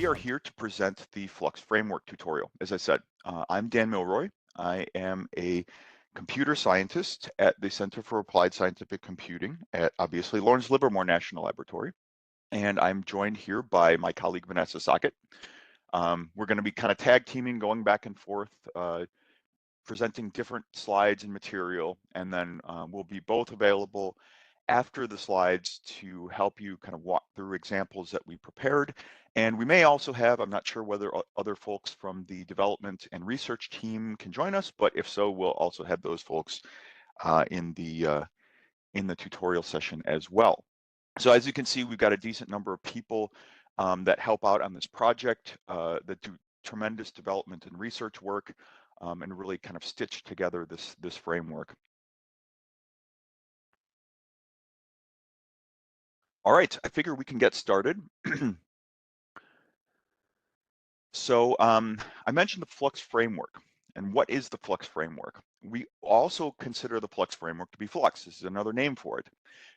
we are here to present the Flux Framework tutorial. As I said, I'm Dan Milroy. I am a computer scientist at the Center for Applied Scientific Computing at, obviously, Lawrence Livermore National Laboratory. And I'm joined here by my colleague, Vanessa Socket. We're going to be kind of tag teaming, going back and forth, presenting different slides and material, and then we'll be both available after the slides to help you kind of walk through examples that we prepared. And we may also have, I'm not sure whether other folks from the development and research team can join us, but if so, we'll also have those folks in the tutorial session as well. So as you can see, we've got a decent number of people that help out on this project, that do tremendous development and research work, and really kind of stitch together this framework. All right, I figure we can get started. So I mentioned the Flux framework. And what is the Flux framework? We also consider the Flux framework to be Flux. This is another name for it.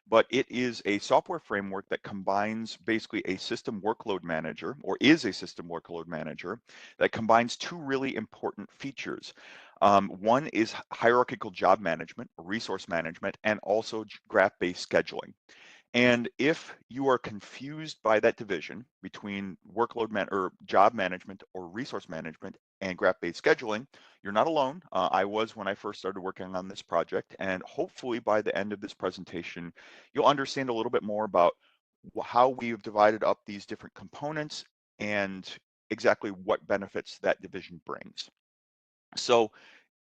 But it is a software framework that combines basically a system workload manager, or is a system workload manager, that combines two really important features. One is hierarchical job management, resource management, and also graph-based scheduling. And if you are confused by that division between job management or resource management and graph-based scheduling, you're not alone. I was when I first started working on this project, and hopefully by the end of this presentation, you'll understand a little bit more about how we've divided up these different components and exactly what benefits that division brings. So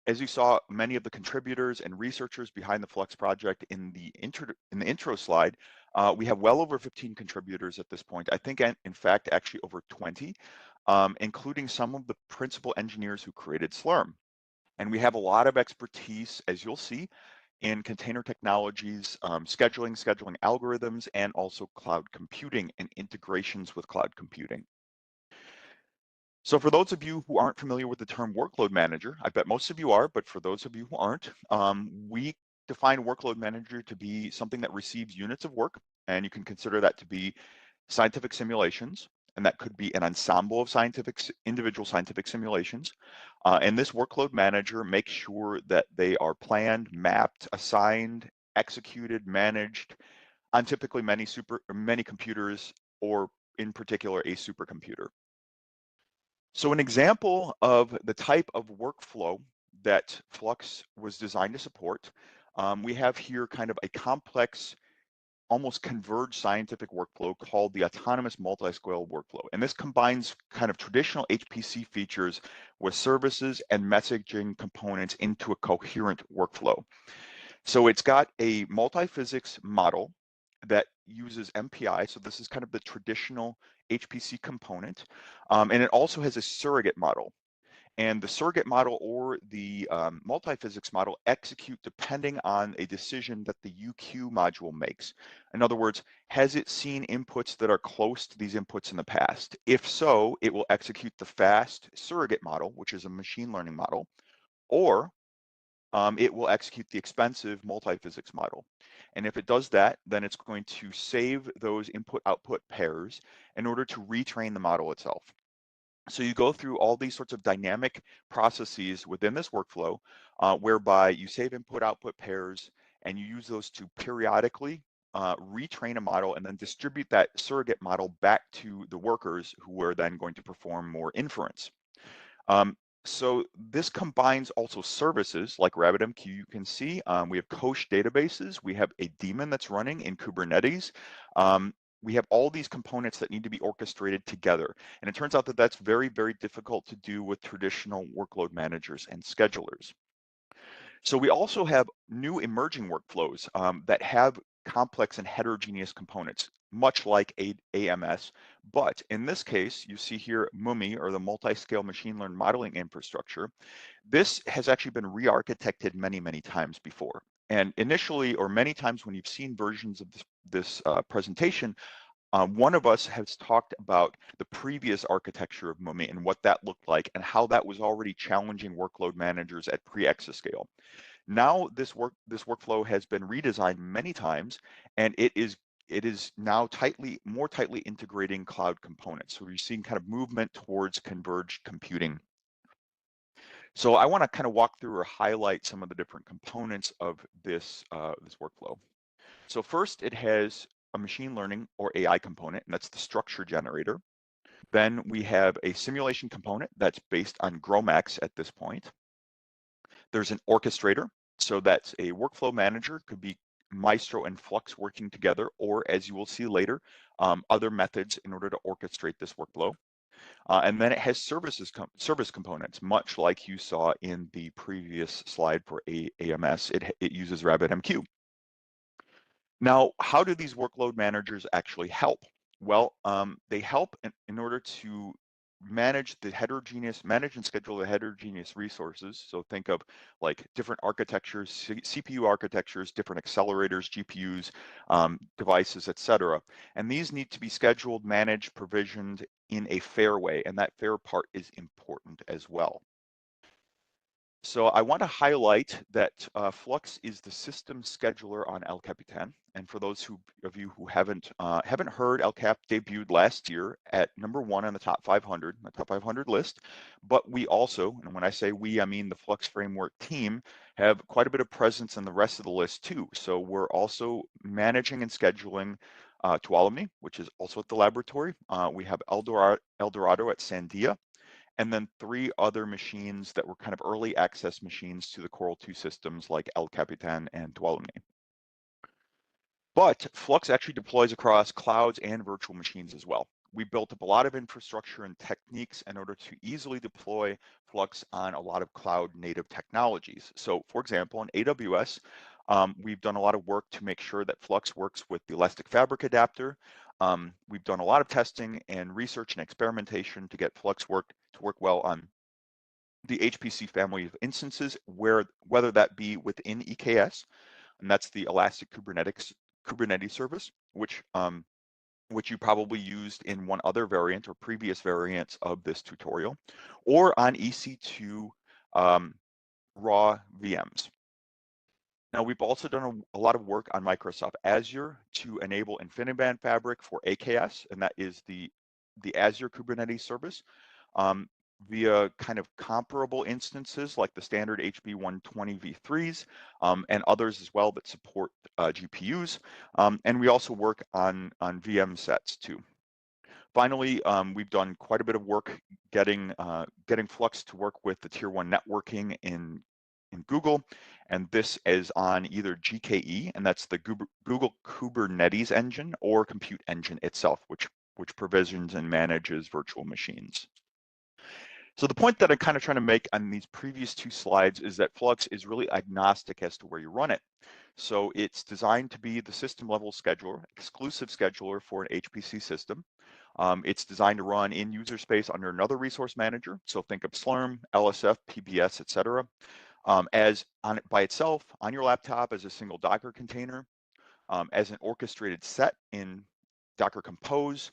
as you saw, many of the contributors and researchers behind the Flux project in the intro slide, we have well over 15 contributors at this point. I think, in fact, actually over 20, including some of the principal engineers who created Slurm. And we have a lot of expertise, as you'll see, in container technologies, scheduling algorithms, and also cloud computing and integrations with cloud computing. So for those of you who aren't familiar with the term workload manager, I bet most of you are, but for those of you who aren't, we define workload manager to be something that receives units of work, and you can consider that to be scientific simulations, and that could be an ensemble of individual scientific simulations. And this workload manager makes sure that they are planned, mapped, assigned, executed, managed on typically many computers, or in particular a supercomputer. So an example of the type of workflow that Flux was designed to support, we have here kind of a complex, almost converged scientific workflow called the autonomous multiscale workflow. And this combines kind of traditional HPC features with services and messaging components into a coherent workflow. So it's got a multi-physics model that uses MPI. So this is kind of the traditional HPC component. And it also has a surrogate model. And the surrogate model or the multi-physics model execute depending on a decision that the UQ module makes. In other words, has it seen inputs that are close to these inputs in the past? If so, it will execute the fast surrogate model, which is a machine learning model, or it will execute the expensive multi-physics model. And if it does that, then it's going to save those input-output pairs in order to retrain the model itself. So you go through all these sorts of dynamic processes within this workflow, whereby you save input-output pairs and you use those to periodically retrain a model and then distribute that surrogate model back to the workers who are then going to perform more inference. So this combines also services like RabbitMQ. You can see we have Kosh databases. We have a daemon that's running in Kubernetes. We have all these components that need to be orchestrated together. And it turns out that that's very, very difficult to do with traditional workload managers and schedulers. So we also have new emerging workflows that have complex and heterogeneous components, much like AMS. But in this case, you see here MuMMI, or the Multiscale Machine Learned Modeling Infrastructure. This has actually been re-architected many, many times before. And initially, or many times when you've seen versions of this presentation, one of us has talked about the previous architecture of MuMMI and what that looked like and how that was already challenging workload managers at pre-exascale. Now this workflow has been redesigned many times, and it is it is now more tightly integrating cloud components. So we're seeing kind of movement towards converged computing. So I want to kind of walk through or highlight some of the different components of this workflow. So first, it has a machine learning or AI component, and that's the structure generator. Then we have a simulation component that's based on GROMACS at this point. There's an orchestrator, so that's a workflow manager, could be Maestro and Flux working together, or as you will see later, other methods in order to orchestrate this workflow. And then it has service components, much like you saw in the previous slide for AMS. It uses RabbitMQ. Now, how do these workload managers actually help? Well, they help in order to manage and schedule the heterogeneous resources. So think of like different architectures, CPU architectures, different accelerators, GPUs, devices, etc. And these need to be scheduled, managed, provisioned in a fair way. And that fair part is important as well. So I want to highlight that Flux is the system scheduler on El Capitan. And for those of you who haven't heard, El Cap debuted last year at #1 on the top 500 list. But we also, and when I say we, I mean the Flux framework team, have quite a bit of presence in the rest of the list too. So we're also managing and scheduling Tuolumne, which is also at the laboratory. We have El Dorado at Sandia, and then 3 other machines that were kind of early access machines to the Coral 2 systems like El Capitan and Tuolumne. But Flux actually deploys across clouds and virtual machines as well. We built up a lot of infrastructure and techniques in order to easily deploy Flux on a lot of cloud native technologies. So for example, in AWS, we've done a lot of work to make sure that Flux works with the Elastic Fabric adapter. We've done a lot of testing and research and experimentation to get Flux to work well on the HPC family of instances, whether that be within EKS, and that's the Elastic Kubernetes service, which you probably used in one other variant or previous variants of this tutorial, or on EC2 raw VMs. Now, we've also done a lot of work on Microsoft Azure to enable InfiniBand Fabric for AKS, and that is the Azure Kubernetes service, via kind of comparable instances like the standard HB120 v3s and others as well that support GPUs. And we also work on VM sets too. Finally, we've done quite a bit of work getting Flux to work with the tier 1 networking in Google, and this is on either GKE, and that's the Google Kubernetes engine, or Compute Engine itself, which provisions and manages virtual machines. So the point that I'm kind of trying to make on these previous 2 slides is that Flux is really agnostic as to where you run it. So it's designed to be the system level scheduler, exclusive scheduler for an HPC system. It's designed to run in user space under another resource manager. So think of Slurm, LSF, PBS, etc. As by itself on your laptop as a single Docker container, as an orchestrated set in Docker Compose,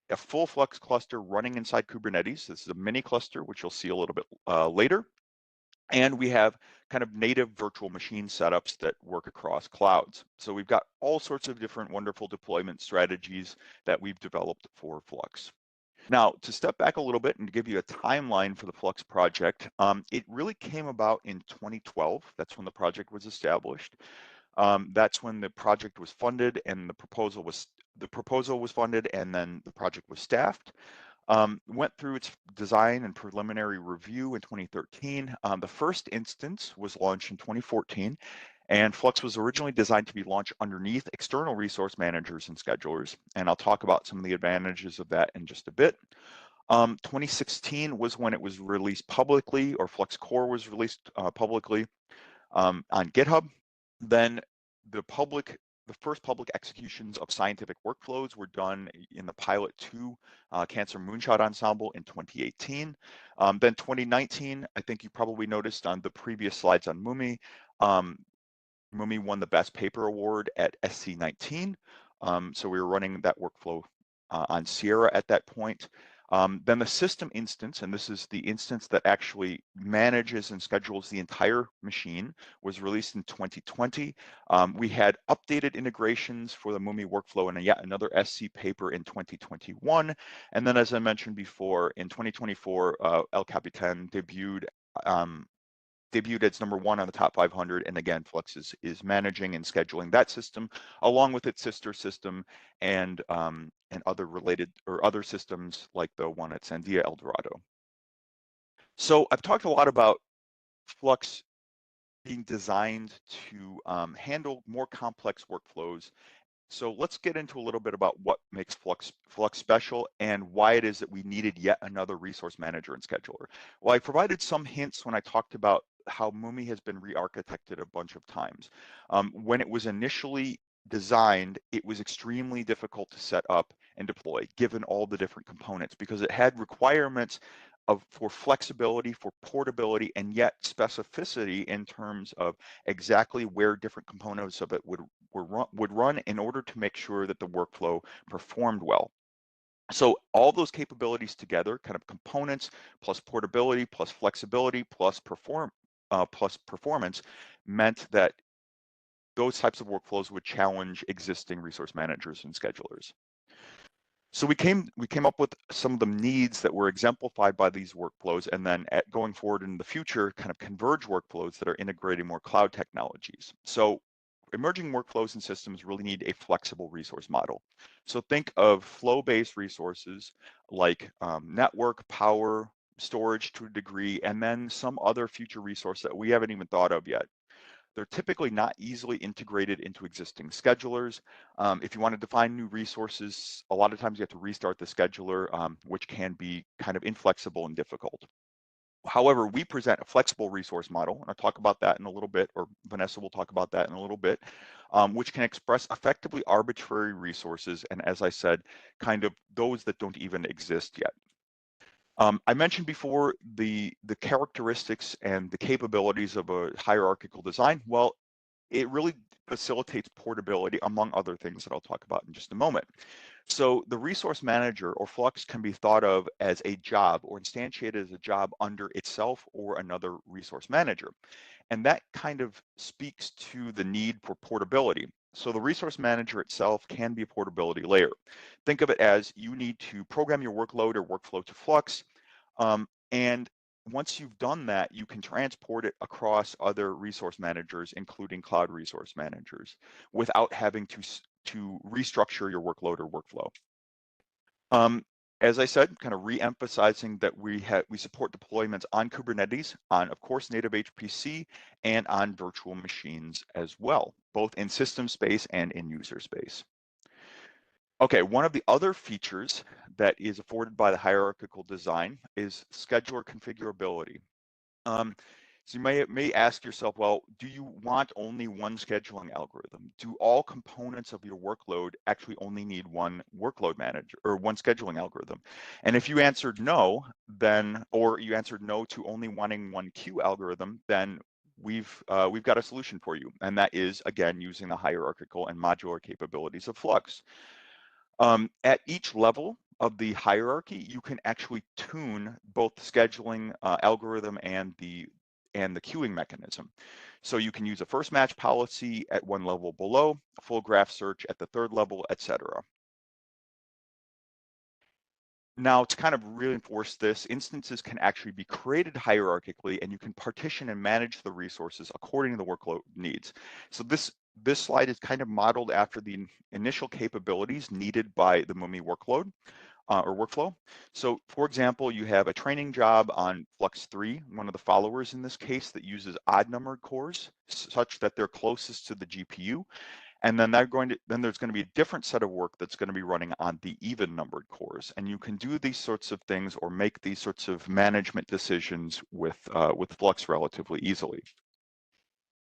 a full Flux cluster running inside Kubernetes. This is a mini cluster, which you'll see a little bit later. And we have kind of native virtual machine setups that work across clouds. So we've got all sorts of different wonderful deployment strategies that we've developed for Flux. Now, to step back a little bit and to give you a timeline for the Flux project, it really came about in 2012. That's when the project was established. That's when the project was funded and the proposal was funded, and then the project was staffed. Went through its design and preliminary review in 2013. The first instance was launched in 2014, and Flux was originally designed to be launched underneath external resource managers and schedulers, and I'll talk about some of the advantages of that in just a bit. 2016 was when it was released publicly, or Flux Core was released publicly on GitHub. Then the first public executions of scientific workflows were done in the Pilot 2 Cancer Moonshot Ensemble in 2018. Then 2019, I think you probably noticed on the previous slides on MuMMI, MuMMI won the Best Paper Award at SC19. So we were running that workflow on Sierra at that point. Then the system instance, and this is the instance that actually manages and schedules the entire machine, was released in 2020. We had updated integrations for the MuMMI workflow and yet another SC paper in 2021. And then, as I mentioned before, in 2024, El Capitan debuted its #1 on the top 500, and again, Flux is managing and scheduling that system along with its sister system and other related or other systems like the one at Sandia Eldorado. So I've talked a lot about Flux being designed to handle more complex workflows. So let's get into a little bit about what makes Flux special and why it is that we needed yet another resource manager and scheduler. Well, I provided some hints when I talked about how MuMMI has been re-architected a bunch of times. When it was initially designed, it was extremely difficult to set up and deploy, given all the different components, because it had requirements for flexibility, for portability, and yet specificity in terms of exactly where different components of it would run in order to make sure that the workflow performed well. So all those capabilities together, kind of components plus portability plus flexibility plus performance, meant that those types of workflows would challenge existing resource managers and schedulers. So we came up with some of the needs that were exemplified by these workflows, and then going forward in the future, kind of converged workflows that are integrating more cloud technologies. So emerging workflows and systems really need a flexible resource model. So think of flow-based resources like network, power, storage to a degree, and then some other future resource that we haven't even thought of yet. They're typically not easily integrated into existing schedulers. If you want to define new resources, a lot of times you have to restart the scheduler, which can be kind of inflexible and difficult. However, we present a flexible resource model, and I'll talk about that in a little bit, or Vanessa will talk about that in a little bit, which can express effectively arbitrary resources, and as I said, kind of those that don't even exist yet. I mentioned before the characteristics and the capabilities of a hierarchical design. Well, it really facilitates portability, among other things that I'll talk about in just a moment. So the resource manager or Flux can be thought of as a job or instantiated as a job under itself or another resource manager. And that kind of speaks to the need for portability. So the resource manager itself can be a portability layer. Think of it as you need to program your workload or workflow to Flux. And once you've done that, you can transport it across other resource managers, including cloud resource managers, without having to restructure your workload or workflow. As I said, kind of re-emphasizing that we support deployments on Kubernetes, on, of course, native HPC, and on virtual machines as well, both in system space and in user space. Okay, one of the other features that is afforded by the hierarchical design is scheduler configurability. So you may ask yourself, well, do you want only one scheduling algorithm? Do all components of your workload actually only need one workload manager or one scheduling algorithm? And if you answered no, then, or you answered no to only wanting one queue algorithm, then we've got a solution for you. And that is, again, using the hierarchical and modular capabilities of Flux. At each level of the hierarchy, you can actually tune both the scheduling algorithm and the queuing mechanism. So you can use a first match policy at one level below, a full graph search at the third level, etc. Now, to kind of reinforce this, instances can actually be created hierarchically, and you can partition and manage the resources according to the workload needs. So this slide is kind of modeled after the initial capabilities needed by the MuMMI workload or workflow. So for example, you have a training job on Flux 3, one of the followers in this case, that uses odd numbered cores such that they're closest to the GPU. And then there's going to be a different set of work that's going to be running on the even numbered cores. And you can do these sorts of things or make these sorts of management decisions with Flux relatively easily.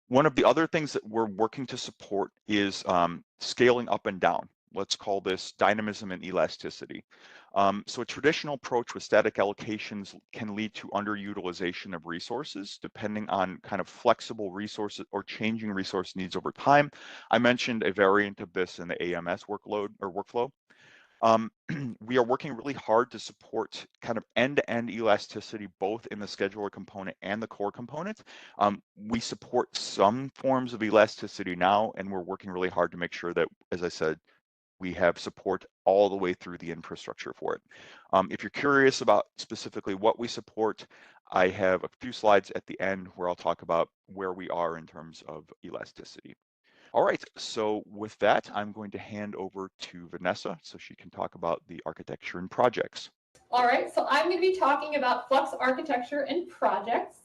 One of the other things that we're working to support is scaling up and down. Let's call this dynamism and elasticity. So a traditional approach with static allocations can lead to underutilization of resources, depending on kind of flexible resources or changing resource needs over time. I mentioned a variant of this in the AMS workload or workflow. We are working really hard to support kind of end-to-end elasticity, both in the scheduler component and the core component. We support some forms of elasticity now, and we're working really hard to make sure that, as I said, we have support all the way through the infrastructure for it. If you're curious about specifically what we support, I have a few slides at the end where I'll talk about where we are in terms of elasticity. All right, so with that, I'm going to hand over to Vanessa so she can talk about the architecture and projects. All right, so I'm going to be talking about Flux architecture and projects.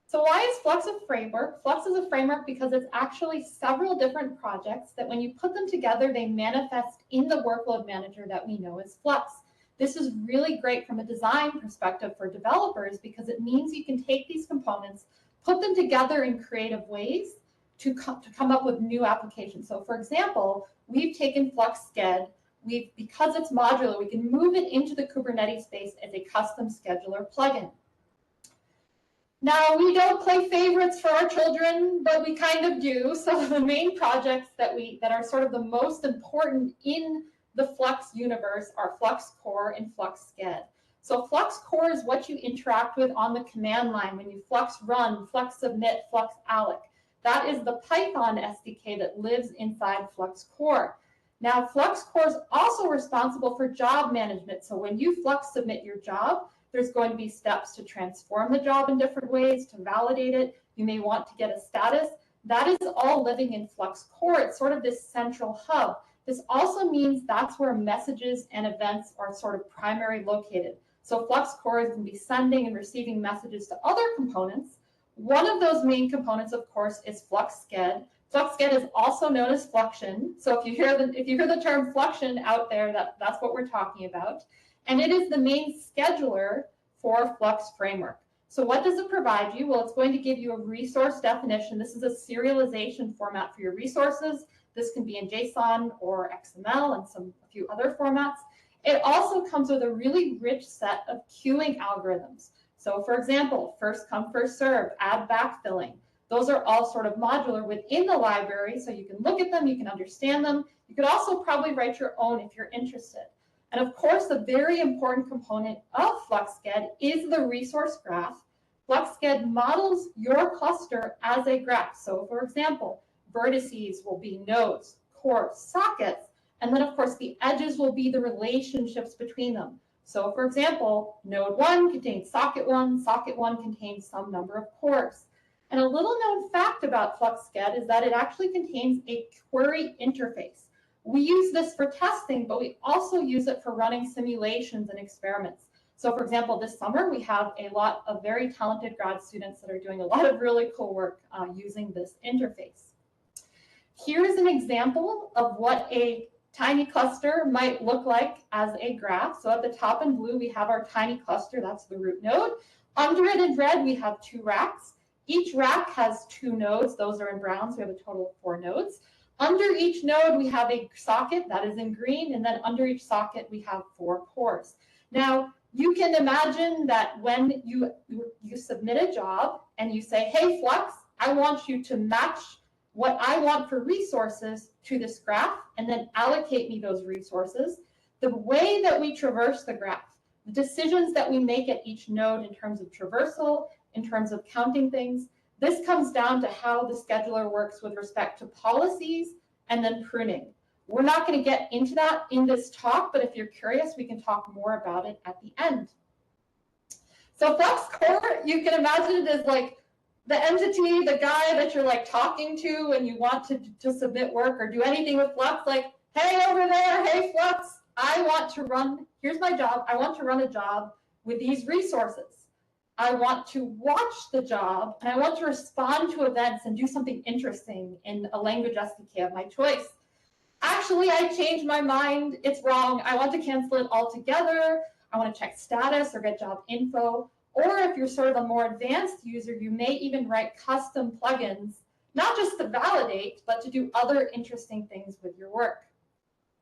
So why is Flux a framework? Flux is a framework because it's actually several different projects that when you put them together, they manifest in the workload manager that we know as Flux. This is really great from a design perspective for developers because it means you can take these components, put them together in creative ways to come up with new applications. So for example, we've taken Flux sched. Because it's modular, we can move it into the Kubernetes space as a custom scheduler plugin. Now, we don't play favorites for our children, but we kind of do. So the main projects that are sort of the most important in the Flux universe are Flux core and Flux sched. So Flux core is what you interact with on the command line when you Flux run, Flux submit, Flux alloc. That is the Python SDK that lives inside Flux core. Now, Flux core is also responsible for job management. So when you Flux submit your job, there's going to be steps to transform the job in different ways, to validate it. You may want to get a status. That is all living in Flux core. It's sort of this central hub. This also means that's where messages and events are sort of primary located. So Flux core is going to be sending and receiving messages to other components. One of those main components, of course, is Flux sched. Flux sched is also known as Fluxion. So if you hear the term Fluxion out there, that's what we're talking about. And it is the main scheduler for Flux framework. So what does it provide you? Well, it's going to give you a resource definition. This is a serialization format for your resources. This can be in JSON or XML and a few other formats. It also comes with a really rich set of queuing algorithms. So for example, first come, first serve, add backfilling. Those are all sort of modular within the library, so you can look at them, you can understand them. You could also probably write your own if you're interested. And of course, the very important component of Flux sched is the resource graph. Flux sched models your cluster as a graph. So for example, vertices will be nodes, cores, sockets, and then of course the edges will be the relationships between them. So for example, node 1 contains socket 1 contains some number of cores. And a little known fact about Flux sched is that it actually contains a query interface. We use this for testing, but we also use it for running simulations and experiments. So for example, this summer, we have a lot of very talented grad students that are doing a lot of really cool work using this interface. Here's an example of what a tiny cluster might look like as a graph. So at the top in blue, we have our tiny cluster. That's the root node. Under it in red, we have 2 racks. Each rack has 2 nodes. Those are in brown, so we have a total of 4 nodes. Under each node, we have a socket that is in green, and then under each socket, we have 4 cores. Now, you can imagine that when you submit a job and you say, hey, Flux, I want you to match what I want for resources to this graph, and then allocate me those resources. The way that we traverse the graph, the decisions that we make at each node in terms of traversal, in terms of counting things, this comes down to how the scheduler works with respect to policies and then pruning. We're not going to get into that in this talk, but if you're curious, we can talk more about it at the end. So Flux core, you can imagine it as like the entity, the guy that you're like talking to when you want to submit work or do anything with Flux, like, hey, over there, hey, Flux, I want to run, here's my job. I want to run a job with these resources. I want to watch the job, and I want to respond to events and do something interesting in a language SDK of my choice. Actually, I changed my mind. It's wrong. I want to cancel it altogether. I want to check status or get job info. Or if you're sort of a more advanced user, you may even write custom plugins, not just to validate, but to do other interesting things with your work.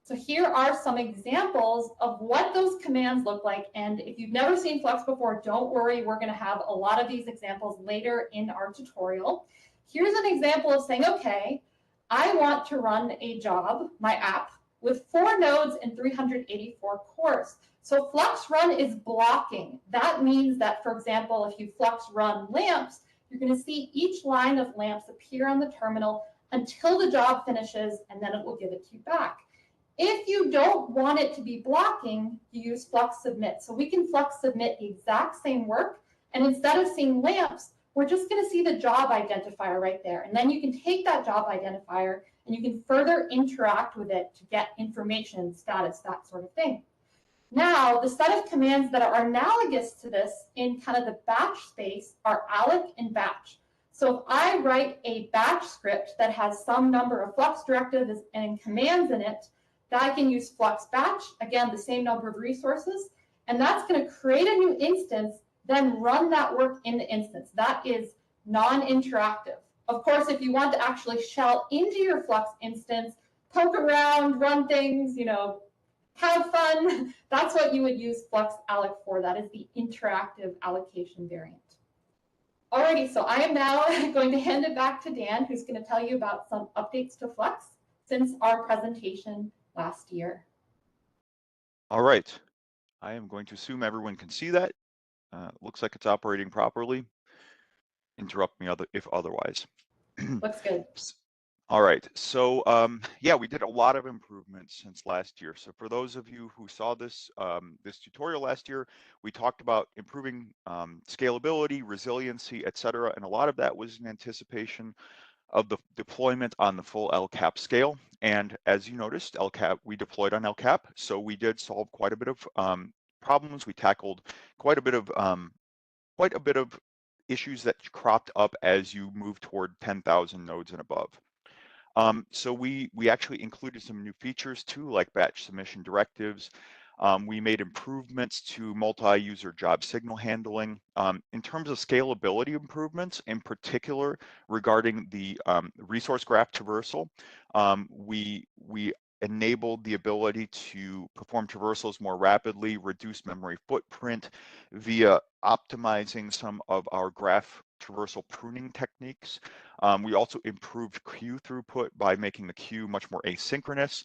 So here are some examples of what those commands look like. And if you've never seen Flux before, don't worry. We're going to have a lot of these examples later in our tutorial. Here's an example of saying, OK, I want to run a job, my app, with 4 nodes and 384 cores. So Flux Run is blocking. That means that, for example, if you Flux Run lamps, you're going to see each line of lamps appear on the terminal until the job finishes, and then it will give it to you back. If you don't want it to be blocking, you use Flux Submit. So we can Flux Submit the exact same work, and instead of seeing lamps, we're just going to see the job identifier right there. And then you can take that job identifier and you can further interact with it to get information, status, that sort of thing. Now, the set of commands that are analogous to this in kind of the batch space are alloc and batch. So if I write a batch script that has some number of Flux directives and commands in it, that I can use Flux batch, again, the same number of resources, and that's going to create a new instance, then run that work in the instance. That is non-interactive. Of course, if you want to actually shell into your Flux instance, poke around, run things, have fun, that's what you would use Flux alloc for. That is the interactive allocation variant. Alrighty, so I am now going to hand it back to Dan, who's going to tell you about some updates to Flux since our presentation last year. All right, I am going to assume everyone can see that. Looks like it's operating properly. Interrupt me if otherwise. Looks good. All right, so yeah, we did a lot of improvements since last year. So for those of you who saw this this tutorial last year, we talked about improving scalability, resiliency, etc., and a lot of that was in anticipation of the deployment on the full LCAP scale. And as you noticed, we deployed on LCAP, so we did solve quite a bit of problems. We tackled quite a bit of issues that cropped up as you move toward 10,000 nodes and above. So we actually included some new features too, like batch submission directives. We made improvements to multi-user job signal handling. In terms of scalability improvements, in particular regarding the resource graph traversal, we enabled the ability to perform traversals more rapidly, reduce memory footprint via optimizing some of our graph traversal pruning techniques. We also improved queue throughput by making the queue much more asynchronous.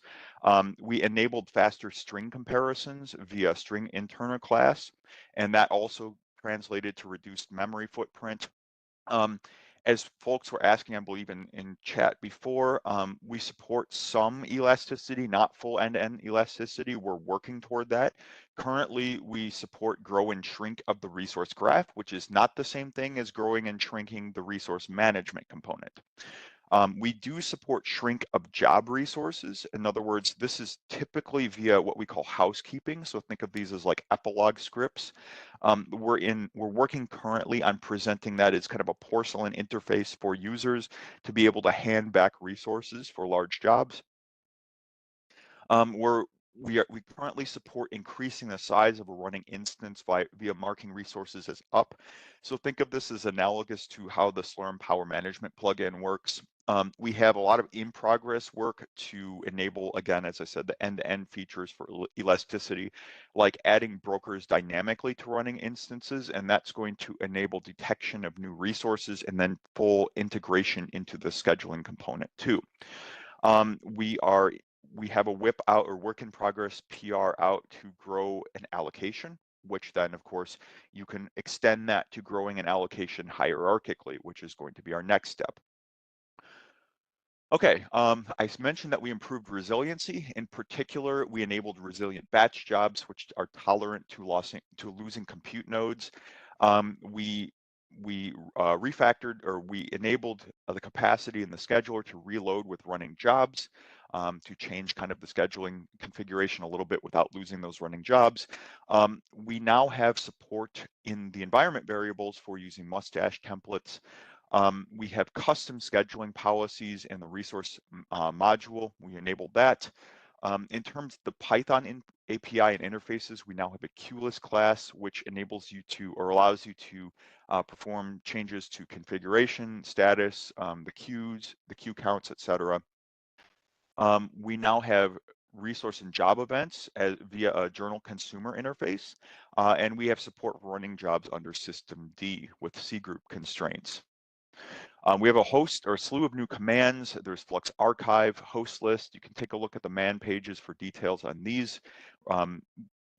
We enabled faster string comparisons via string internal class, and that also translated to reduced memory footprint. As folks were asking, I believe in chat before, we support some elasticity, not full end-to-end elasticity. We're working toward that. Currently, we support grow and shrink of the resource graph, which is not the same thing as growing and shrinking the resource management component. We do support shrink of job resources. In other words, this is typically via what we call housekeeping. So think of these as like epilogue scripts. We're working currently on presenting that as kind of a porcelain interface for users to be able to hand back resources for large jobs. We currently support increasing the size of a running instance via marking resources as up. So think of this as analogous to how the Slurm Power Management plugin works. We have a lot of in-progress work to enable, again, as I said, the end-to-end features for elasticity, like adding brokers dynamically to running instances, and that's going to enable detection of new resources and then full integration into the scheduling component too. We have a whip out or work in progress PR out to grow an allocation, which then, of course, you can extend that to growing an allocation hierarchically, which is going to be our next step. Okay, I mentioned that we improved resiliency. In particular, we enabled resilient batch jobs, which are tolerant to losing compute nodes. We refactored, or we enabled the capacity in the scheduler to reload with running jobs, to change kind of the scheduling configuration a little bit without losing those running jobs. We now have support in the environment variables for using mustache templates. We have custom scheduling policies in the resource module. We enabled that. In terms of the Python API and interfaces, we now have a queueless class, which enables you to, or allows you to perform changes to configuration, status, the queues, the queue counts, etc. We now have resource and job events via a journal consumer interface, and we have support for running jobs under system D with C group constraints. We have a host or a slew of new commands. There's Flux Archive, host list. You can take a look at the man pages for details on these.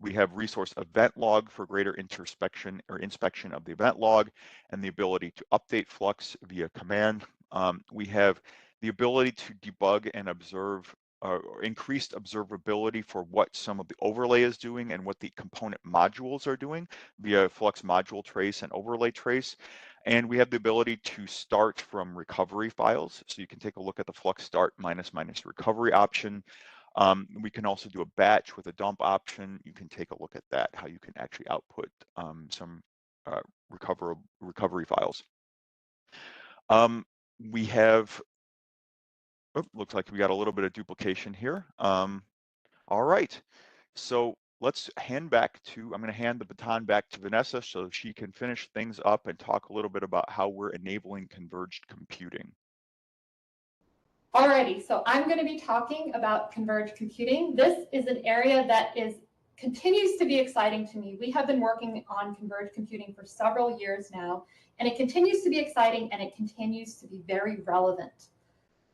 We have resource event log for greater introspection or inspection of the event log and the ability to update Flux via command. We have the ability to debug and observe or increased observability for what some of the overlay is doing and what the component modules are doing via Flux module trace and overlay trace. And we have the ability to start from recovery files. So you can take a look at the Flux start minus recovery option. We can also do a batch with a dump option. You can take a look at that, how you can actually output some recovery files. We have, looks like we got a little bit of duplication here. All right, so let's I'm going to hand the baton back to Vanessa so she can finish things up and talk a little bit about how we're enabling converged computing. Alrighty, so I'm going to be talking about converged computing. This is an area that continues to be exciting to me. We have been working on converged computing for several years now, and it continues to be exciting and it continues to be very relevant.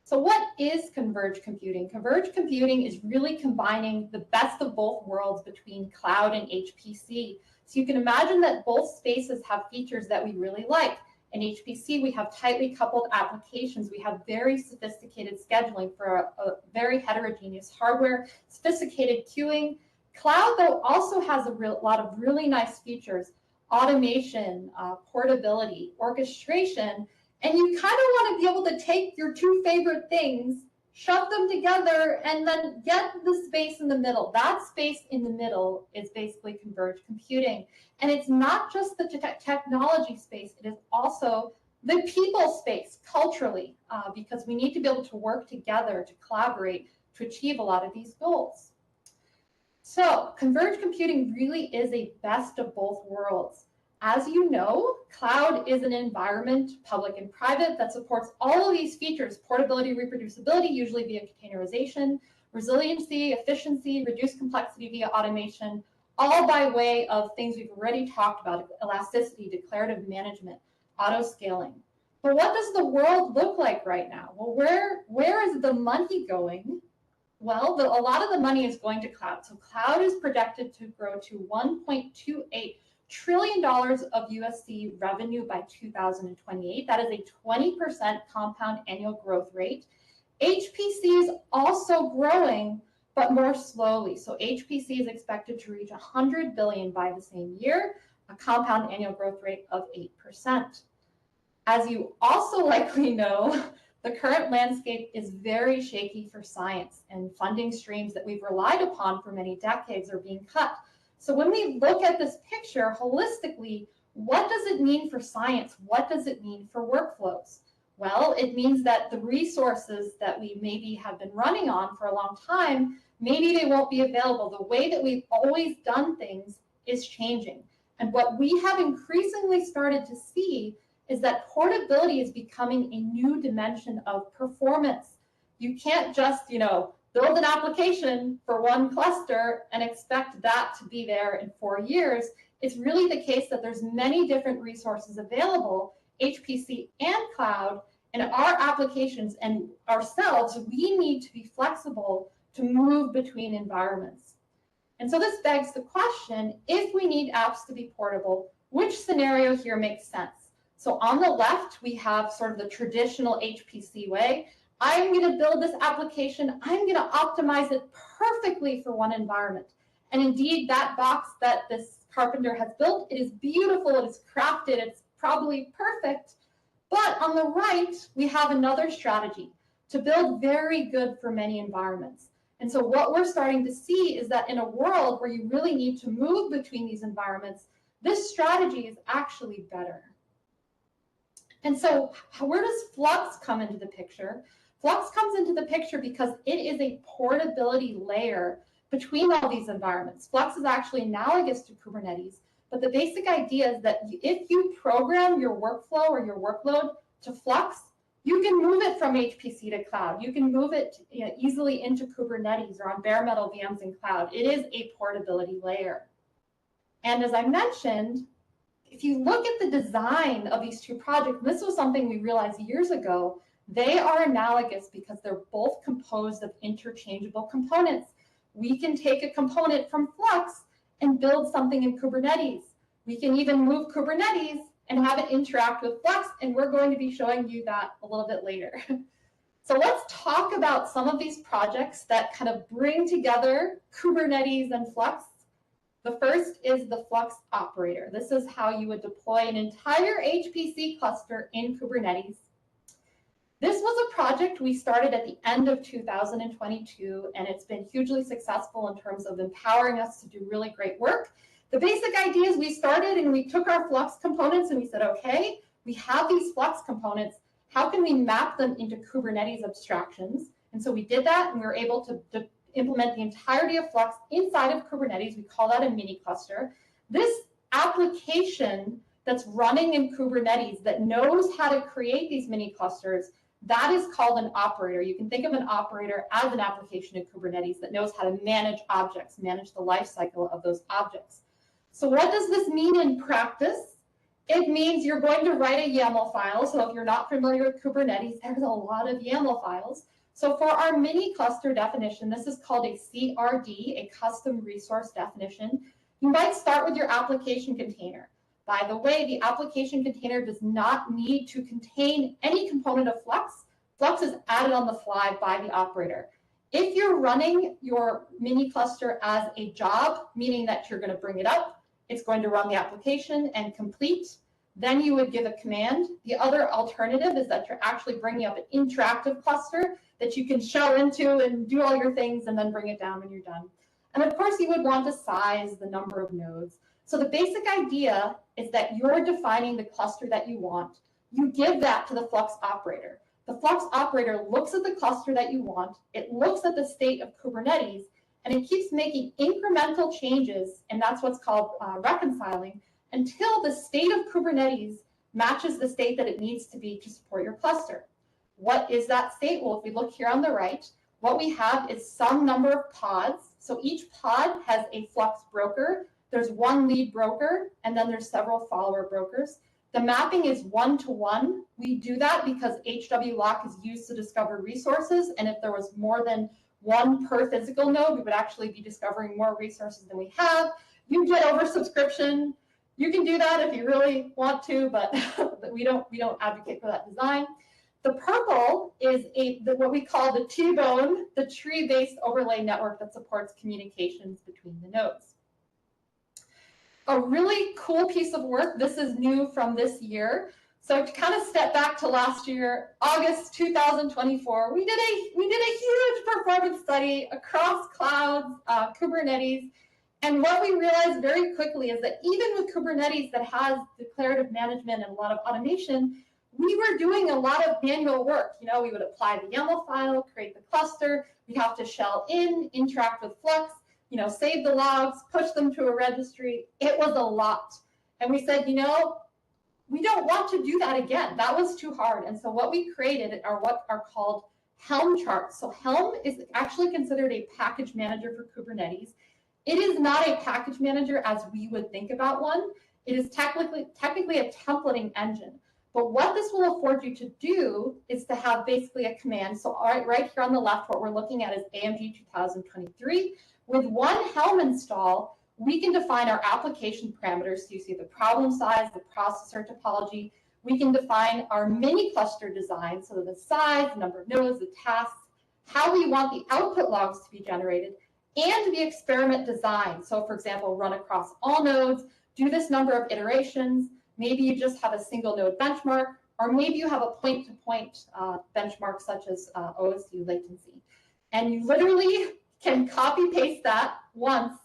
So what is converged computing? Converged computing is really combining the best of both worlds between cloud and HPC. So you can imagine that both spaces have features that we really like. In HPC, we have tightly coupled applications. We have very sophisticated scheduling for a very heterogeneous hardware, sophisticated queuing. Cloud, though, also has a lot of really nice features: automation, portability, orchestration. And you kind of want to be able to take your two favorite things, shove them together, and then get the space in the middle. That space in the middle is basically converged computing. And it's not just the technology space, it is also the people space culturally, because we need to be able to work together, to collaborate, to achieve a lot of these goals. So converged computing really is a best of both worlds. As you know, cloud is an environment, public and private, that supports all of these features: portability, reproducibility, usually via containerization, resiliency, efficiency, reduced complexity via automation, all by way of things we've already talked about: elasticity, declarative management, auto-scaling. But what does the world look like right now? Well, where is the money going? Well, a lot of the money is going to cloud. So cloud is projected to grow to $1.28 trillion of USD revenue by 2028. That is a 20% compound annual growth rate. HPC is also growing, but more slowly. So HPC is expected to reach 100 billion by the same year, a compound annual growth rate of 8%. As you also likely know, the current landscape is very shaky for science, and funding streams that we've relied upon for many decades are being cut. So when we look at this picture holistically, what does it mean for science? What does it mean for workflows? Well, it means that the resources that we maybe have been running on for a long time, maybe they won't be available. The way that we've always done things is changing. And what we have increasingly started to see is that portability is becoming a new dimension of performance. You can't just, build an application for one cluster and expect that to be there in 4 years. It's really the case that there's many different resources available, HPC and cloud, and our applications and ourselves, we need to be flexible to move between environments. And so this begs the question: if we need apps to be portable, which scenario here makes sense? So on the left, we have sort of the traditional HPC way. I'm going to build this application. I'm going to optimize it perfectly for one environment. And indeed, that box that this carpenter has built, it is beautiful, it is crafted, it's probably perfect. But on the right, we have another strategy to build very good for many environments. And so what we're starting to see is that in a world where you really need to move between these environments, this strategy is actually better. And so where does Flux come into the picture? Flux comes into the picture because it is a portability layer between all these environments. Flux is actually analogous to Kubernetes, but the basic idea is that if you program your workflow or your workload to Flux, you can move it from HPC to cloud. You can move it easily into Kubernetes or on bare metal VMs in cloud. It is a portability layer. And as I mentioned, if you look at the design of these two projects, this was something we realized years ago, they are analogous because they're both composed of interchangeable components. We can take a component from Flux and build something in Kubernetes. We can even move Kubernetes and have it interact with Flux, and we're going to be showing you that a little bit later. So let's talk about some of these projects that kind of bring together Kubernetes and Flux. The first is the Flux Operator. This is how you would deploy an entire HPC cluster in Kubernetes. This was a project we started at the end of 2022, and it's been hugely successful in terms of empowering us to do really great work. The basic idea is we started and we took our Flux components and we said, okay, we have these Flux components. How can we map them into Kubernetes abstractions? And so we did that, and we were able to implement the entirety of Flux inside of Kubernetes. We call that a MiniCluster. This application that's running in Kubernetes that knows how to create these MiniClusters, that is called an operator. You can think of an operator as an application in Kubernetes that knows how to manage objects, manage the life cycle of those objects. So what does this mean in practice? It means you're going to write a YAML file. So if you're not familiar with Kubernetes, there's a lot of YAML files. So for our MiniCluster definition, this is called a CRD, a custom resource definition. You might start with your application container. By the way, the application container does not need to contain any component of Flux. Flux is added on the fly by the operator. If you're running your MiniCluster as a job, meaning that you're going to bring it up, it's going to run the application and complete, then you would give a command. The other alternative is that you're actually bringing up an interactive cluster that you can shell into and do all your things and then bring it down when you're done. And of course, you would want to size the number of nodes. So the basic idea is that you're defining the cluster that you want. You give that to the Flux operator. The Flux operator looks at the cluster that you want. It looks at the state of Kubernetes, and it keeps making incremental changes, and that's what's called reconciling, until the state of Kubernetes matches the state that it needs to be to support your cluster. What is that state? Well, if we look here on the right, what we have is some number of pods. So each pod has a Flux broker. There's one lead broker, and then there's several follower brokers. The mapping is 1-to-1. We do that because HWLock is used to discover resources, and if there was more than one per physical node, we would actually be discovering more resources than we have. You get oversubscription. You can do that if you really want to, but we don't advocate for that design. The purple is what we call the T-bone, the tree-based overlay network that supports communications between the nodes. A really cool piece of work, this is new from this year. So to kind of step back to last year, August 2024, we did a huge performance study across clouds, Kubernetes. And what we realized very quickly is that even with Kubernetes that has declarative management and a lot of automation, we were doing a lot of manual work. You know, we would apply the YAML file, create the cluster. We have to shell in, interact with Flux, you know, save the logs, push them to a registry. It was a lot. And we said, you know, we don't want to do that again. That was too hard. And so what we created are what are called Helm charts. So Helm is actually considered a package manager for Kubernetes. It is not a package manager as we would think about one. It is technically a templating engine. But what this will afford you to do is to have basically a command. So right here on the left, what we're looking at is AMG 2023. With one Helm install, we can define our application parameters. So you see the problem size, the processor topology. We can define our mini cluster design, so the size, the number of nodes, the tasks, how we want the output logs to be generated, and the experiment design. So for example, run across all nodes, do this number of iterations. Maybe you just have a single node benchmark, or maybe you have a point-to-point benchmark such as OSU latency. And you literally can copy-paste that once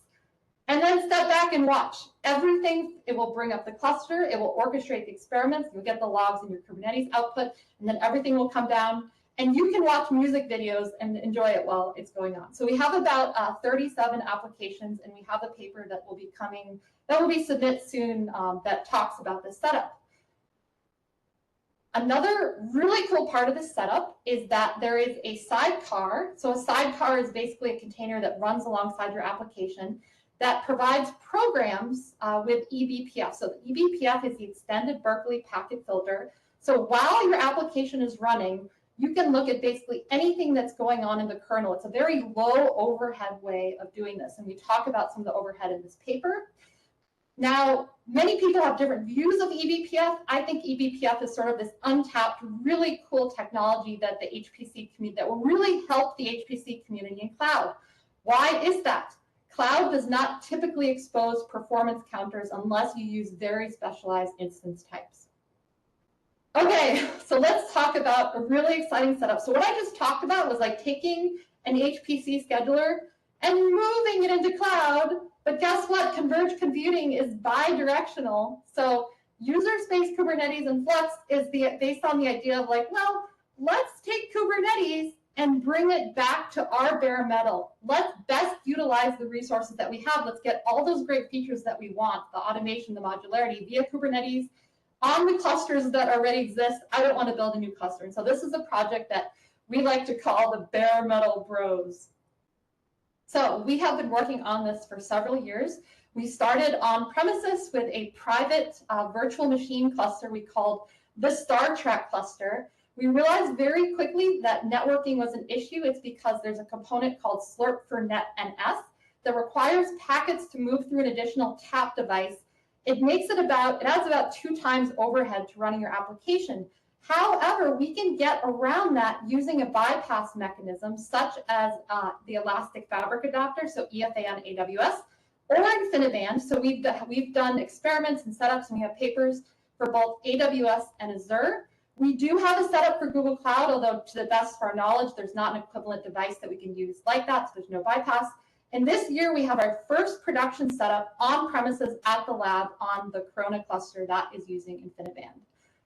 and then step back and watch. Everything, it will bring up the cluster, it will orchestrate the experiments, you'll get the logs in your Kubernetes output, and then everything will come down. And you can watch music videos and enjoy it while it's going on. So we have about 37 applications, and we have a paper that will be coming, that will be submitted soon that talks about this setup. Another really cool part of this setup is that there is a sidecar. So a sidecar is basically a container that runs alongside your application that provides programs with eBPF. So the eBPF is the extended Berkeley packet filter. So while your application is running, you can look at basically anything that's going on in the kernel. It's a very low overhead way of doing this. And we talk about some of the overhead in this paper. Now, many people have different views of eBPF. I think eBPF is sort of this untapped, really cool technology that the HPC community, that will really help the HPC community in cloud. Why is that? Cloud does not typically expose performance counters unless you use very specialized instance types. Okay, so let's talk about a really exciting setup. So what I just talked about was like taking an HPC scheduler and moving it into cloud. But guess what? Converged computing is bi-directional. So user space Kubernetes and Flux is based on the idea of like, well, let's take Kubernetes and bring it back to our bare metal. Let's best utilize the resources that we have. Let's get all those great features that we want, the automation, the modularity via Kubernetes on the clusters that already exist. I don't want to build a new cluster. And so this is a project that we like to call the bare metal bros. So we have been working on this for several years. We started on premises with a private virtual machine cluster we called the Star Trek cluster. We realized very quickly that networking was an issue. It's because there's a component called slurp for net NS that requires packets to move through an additional tap device. It adds about 2 times overhead to running your application. However, we can get around that using a bypass mechanism such as the Elastic Fabric Adapter, so EFA on AWS, or InfiniBand. So we've done experiments and setups, and we have papers for both AWS and Azure. We do have a setup for Google Cloud, although to the best of our knowledge, there's not an equivalent device that we can use like that, so there's no bypass. And this year, we have our first production setup on premises at the lab on the Corona cluster that is using InfiniBand.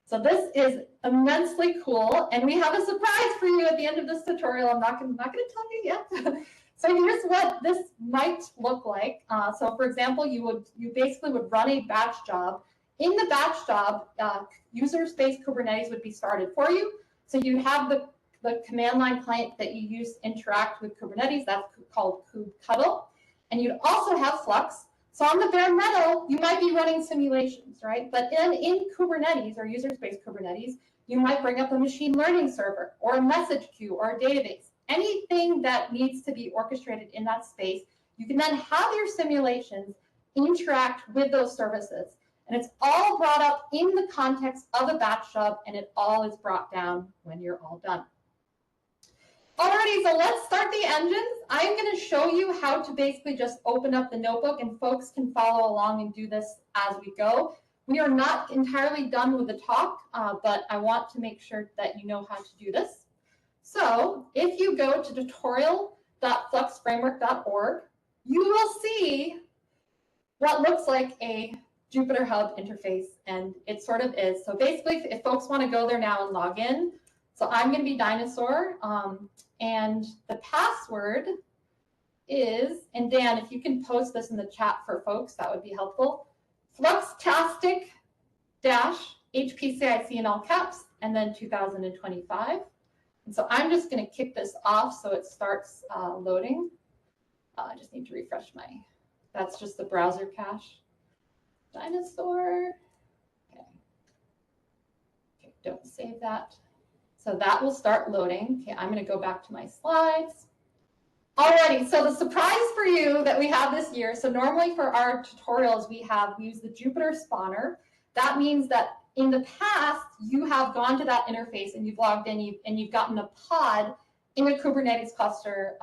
So this is immensely cool, and we have a surprise for you at the end of this tutorial. I'm not going to tell you yet. So here's what this might look like. So for example, you basically would run a batch job. In the batch job, user space Kubernetes would be started for you. So you have the command line client that you use to interact with Kubernetes. That's called kubectl. And you'd also have Flux. So on the bare metal, you might be running simulations, right? But in Kubernetes or user space Kubernetes, you might bring up a machine learning server or a message queue or a database. Anything that needs to be orchestrated in that space, you can then have your simulations interact with those services. And it's all brought up in the context of a batch job, and it all is brought down when you're all done. Alrighty, so let's start the engines. I'm going to show you how to basically just open up the notebook, and folks can follow along and do this as we go. We are not entirely done with the talk, but I want to make sure that you know how to do this. So if you go to tutorial.fluxframework.org, you will see what looks like a Jupyter Hub interface, and it sort of is. So basically, if folks want to go there now and log in, so I'm going to be Dinosaur, and the password is, and Dan, if you can post this in the chat for folks, that would be helpful, Fluxtastic-HPCIC in all caps, and then 2025. And so I'm just going to kick this off so it starts loading. I just need to refresh that's just the browser cache. Dinosaur. Okay, don't save that. So that will start loading. Okay, I'm going to go back to my slides. Alrighty, so the surprise for you that we have this year, so normally for our tutorials, we use the Jupyter Spawner. That means that in the past, you have gone to that interface and you've logged in and you've gotten a pod in a Kubernetes cluster.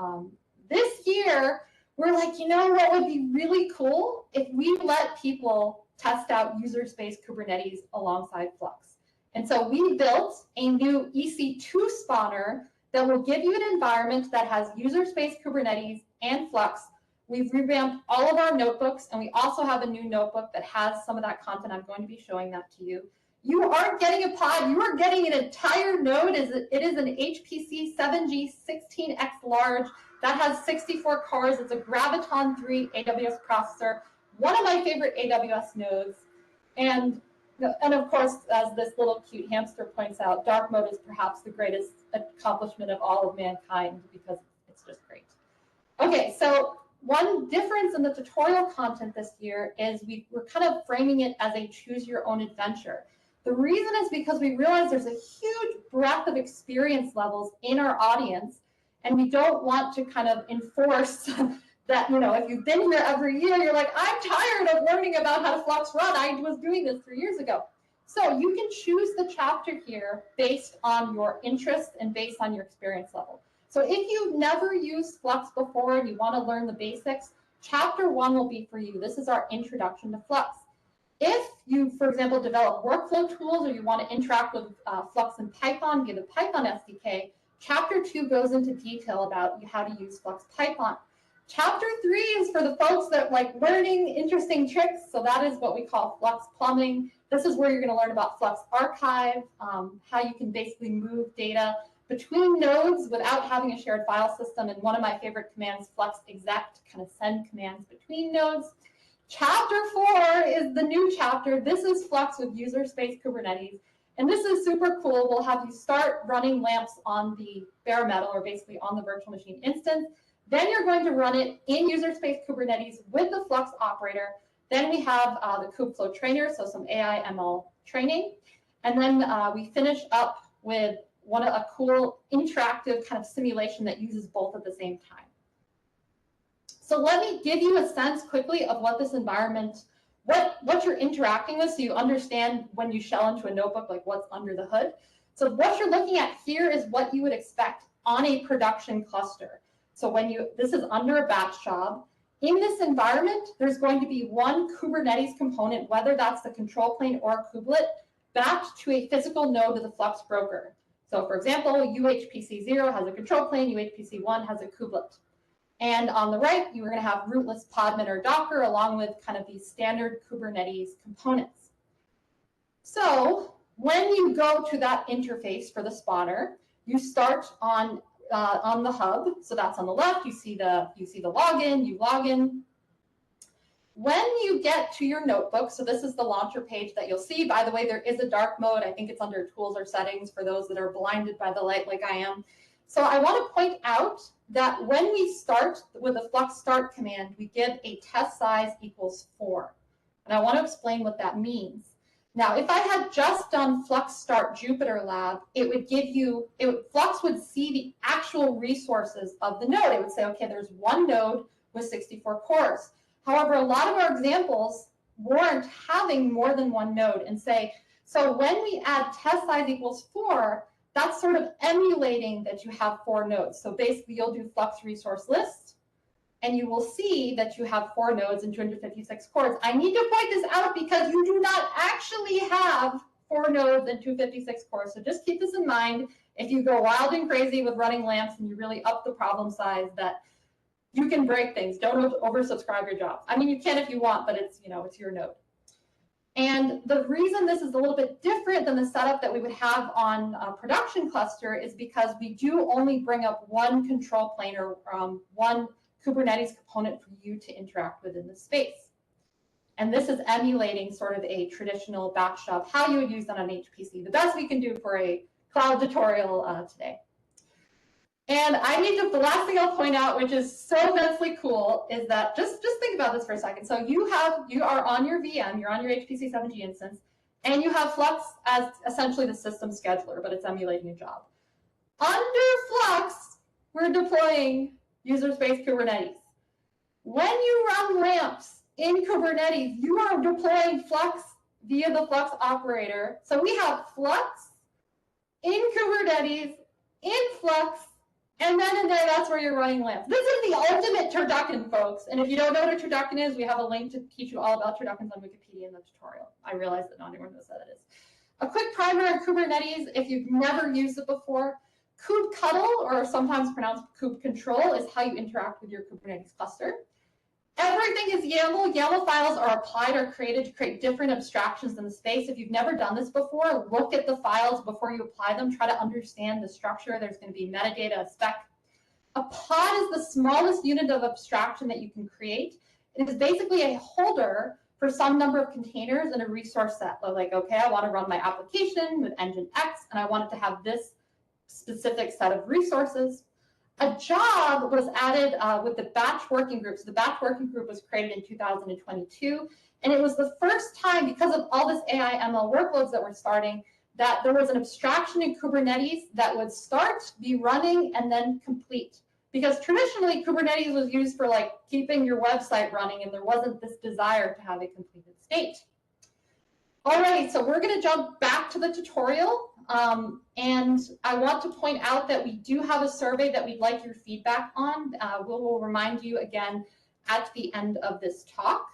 This year, we're like, you know what would be really cool if we let people test out user space Kubernetes alongside Flux. And so we built a new EC2 Spawner that will give you an environment that has user space Kubernetes and Flux. We've revamped all of our notebooks, and we also have a new notebook that has some of that content. I'm going to be showing that to you. You aren't getting a pod, you are getting an entire node. It is an HPC 7G 16X large that has 64 cores. It's a Graviton 3 AWS processor, one of my favorite AWS nodes. And of course, as this little cute hamster points out, dark mode is perhaps the greatest accomplishment of all of mankind because it's just great. Okay, so one difference in the tutorial content this year is we're kind of framing it as a choose your own adventure. The reason is because we realize there's a huge breadth of experience levels in our audience, and we don't want to kind of enforce that, you know, if you've been here every year, you're like, I'm tired of learning about how to Flux run. I was doing this 3 years ago. So you can choose the chapter here based on your interest and based on your experience level. So if you've never used Flux before and you want to learn the basics, chapter 1 will be for you. This is our introduction to Flux. If you, for example, develop workflow tools or you want to interact with Flux and Python, get a Python SDK, chapter 2 goes into detail about how to use Flux Python. Chapter 3 is for the folks that like learning interesting tricks. So that is what we call Flux plumbing. This is where you're going to learn about Flux Archive, how you can basically move data between nodes without having a shared file system. And one of my favorite commands, Flux exec, to kind of send commands between nodes. Chapter 4 is the new chapter. This is Flux with user space Kubernetes. And this is super cool. We'll have you start running lamps on the bare metal, or basically on the virtual machine instance. Then you're going to run it in user space Kubernetes with the Flux operator. Then we have the Kubeflow trainer, so some AI ML training. And then we finish up with a cool interactive kind of simulation that uses both at the same time. So let me give you a sense quickly of what this environment, what you're interacting with, so you understand when you shell into a notebook, like what's under the hood. So what you're looking at here is what you would expect on a production cluster. So this is under a batch job. In this environment, there's going to be one Kubernetes component, whether that's the control plane or a kubelet, backed to a physical node of the Flux broker. So for example, UHPC0 has a control plane, UHPC1 has a kubelet. And on the right, you are going to have rootless Podman or Docker, along with kind of these standard Kubernetes components. So when you go to that interface for the spawner, you start on the hub. So that's on the left. You see the login. You log in. When you get to your notebook, so this is the launcher page that you'll see. By the way, there is a dark mode. I think it's under tools or settings for those that are blinded by the light like I am. So I want to point out that when we start with the Flux start command, we give a test size equals 4. And I want to explain what that means. Now, if I had just done Flux start Jupyter Lab, Flux would see the actual resources of the node. It would say, okay, there's one node with 64 cores. However, a lot of our examples warrant having more than one node and say, so when we add test size equals 4, that's sort of emulating that you have 4 nodes. So basically, you'll do Flux resource list, and you will see that you have 4 nodes and 256 cores. I need to point this out because you do not actually have 4 nodes and 256 cores. So just keep this in mind. If you go wild and crazy with running lamps and you really up the problem size, that you can break things. Don't oversubscribe your job. I mean, you can if you want, but it's your node. And the reason this is a little bit different than the setup that we would have on a production cluster is because we do only bring up one control plane or one Kubernetes component for you to interact with in the space. And this is emulating sort of a traditional batch job, how you would use that on HPC. The best we can do for a cloud tutorial today. And the last thing I'll point out, which is so immensely cool, is that just think about this for a second. So you are on your VM, you're on your HPC 7G instance, and you have Flux as essentially the system scheduler, but it's emulating a job. Under Flux, we're deploying user space Kubernetes. When you run lamps in Kubernetes, you are deploying Flux via the Flux operator. So we have Flux in Kubernetes, in Flux, and then in there, that's where you're running lamps. This is the ultimate turducken, folks. And if you don't know what a turducken is, we have a link to teach you all about turduckens on Wikipedia in the tutorial. I realize that not everyone knows what that is. A quick primer on Kubernetes, if you've never used it before. kubectl, or sometimes pronounced kubectl, is how you interact with your Kubernetes cluster. Everything is YAML. YAML files are applied or created to create different abstractions in the space. If you've never done this before, look at the files before you apply them. Try to understand the structure. There's going to be metadata, a spec. A pod is the smallest unit of abstraction that you can create. It is basically a holder for some number of containers in a resource set. Like, okay, I want to run my application with engine X, and I want it to have this specific set of resources. A job was added with the batch working group. So the batch working group was created in 2022. And it was the first time, because of all this AI ML workloads that were starting, that there was an abstraction in Kubernetes that would start, be running, and then complete. Because traditionally, Kubernetes was used for like keeping your website running, and there wasn't this desire to have a completed state. All right, so we're going to jump back to the tutorial. And I want to point out that we do have a survey that we'd like your feedback on. We'll remind you again at the end of this talk.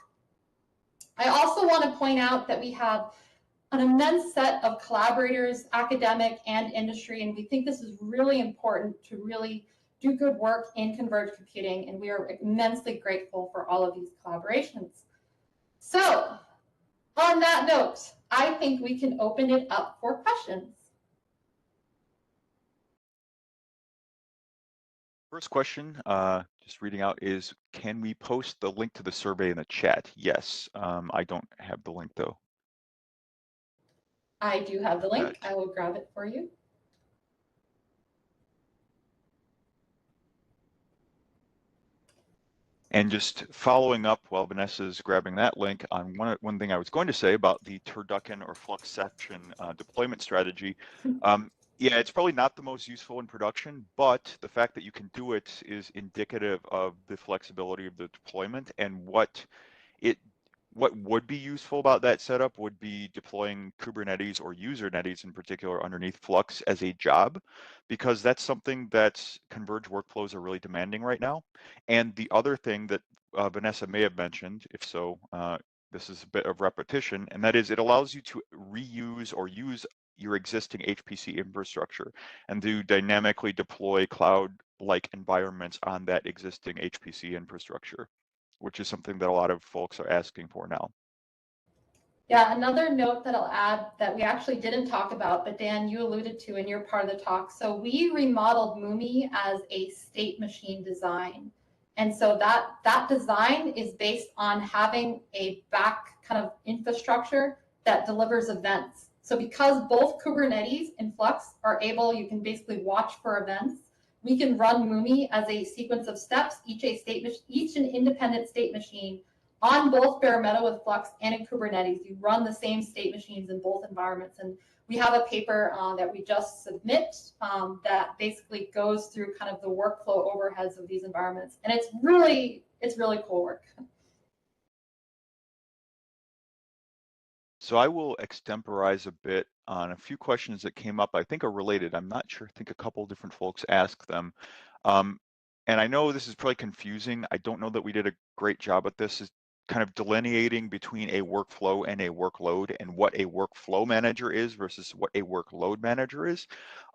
I also want to point out that we have an immense set of collaborators, academic and industry, and we think this is really important to really do good work in converged computing, and we are immensely grateful for all of these collaborations. So, on that note, I think we can open it up for questions. First question, just reading out, is can we post the link to the survey in the chat? Yes. I don't have the link though. I do have the link. I will grab it for you. And just following up while Vanessa's grabbing that link on one thing I was going to say about the turducken or fluxception deployment strategy. Yeah, it's probably not the most useful in production, but the fact that you can do it is indicative of the flexibility of the deployment, and what would be useful about that setup would be deploying Kubernetes or Usernetes in particular underneath Flux as a job, because that's something that converged workflows are really demanding right now. And the other thing that Vanessa may have mentioned, if so, this is a bit of repetition, and that is it allows you to reuse or use your existing HPC infrastructure and to dynamically deploy cloud-like environments on that existing HPC infrastructure, which is something that a lot of folks are asking for now. Yeah, another note that I'll add that we actually didn't talk about, but Dan, you alluded to in your part of the talk. So we remodeled MuMMI as a state machine design. And so that design is based on having a back kind of infrastructure that delivers events. So because both Kubernetes and Flux are able, you can basically watch for events, we can run MuMMI as a sequence of steps, each an independent state machine on both bare metal with Flux and in Kubernetes. You run the same state machines in both environments. And we have a paper that we just submit that basically goes through kind of the workflow overheads of these environments. And it's really cool work. So I will extemporize a bit on a few questions that came up, I think are related. I'm not sure, I think a couple of different folks asked them. And I know this is probably confusing. I don't know that we did a great job at this, is kind of delineating between a workflow and a workload, and what a workflow manager is versus what a workload manager is.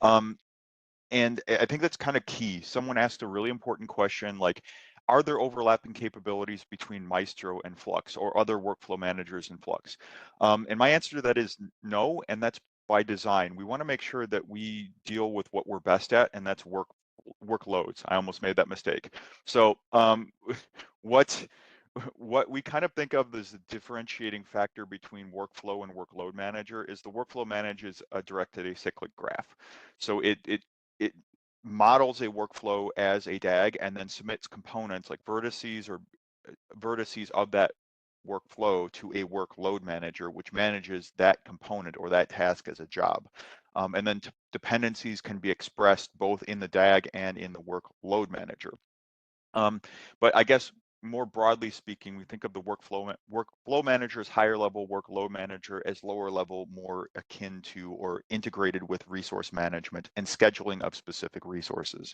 And I think that's kind of key. Someone asked a really important question, like, are there overlapping capabilities between Maestro and Flux or other workflow managers in Flux? And my answer to that is no, and that's by design. We want to make sure that we deal with what we're best at, and that's workloads. I almost made that mistake. So what we kind of think of as the differentiating factor between workflow and workload manager is the workflow manages a directed acyclic graph. So it models a workflow as a DAG and then submits components like vertices of that workflow to a workload manager, which manages that component or that task as a job. And then dependencies can be expressed both in the DAG and in the workload manager. But I guess more broadly speaking, we think of the workflow manager as higher level, workload manager as lower level, more akin to or integrated with resource management and scheduling of specific resources.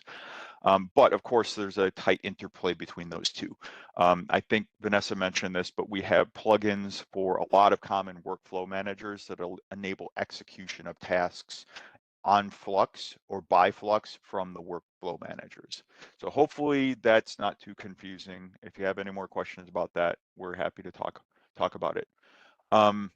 But of course, there's a tight interplay between those two. I think Vanessa mentioned this, but we have plugins for a lot of common workflow managers that will enable execution of tasks on Flux or by Flux from the workflow managers. So hopefully that's not too confusing. If you have any more questions about that, we're happy to talk about it. One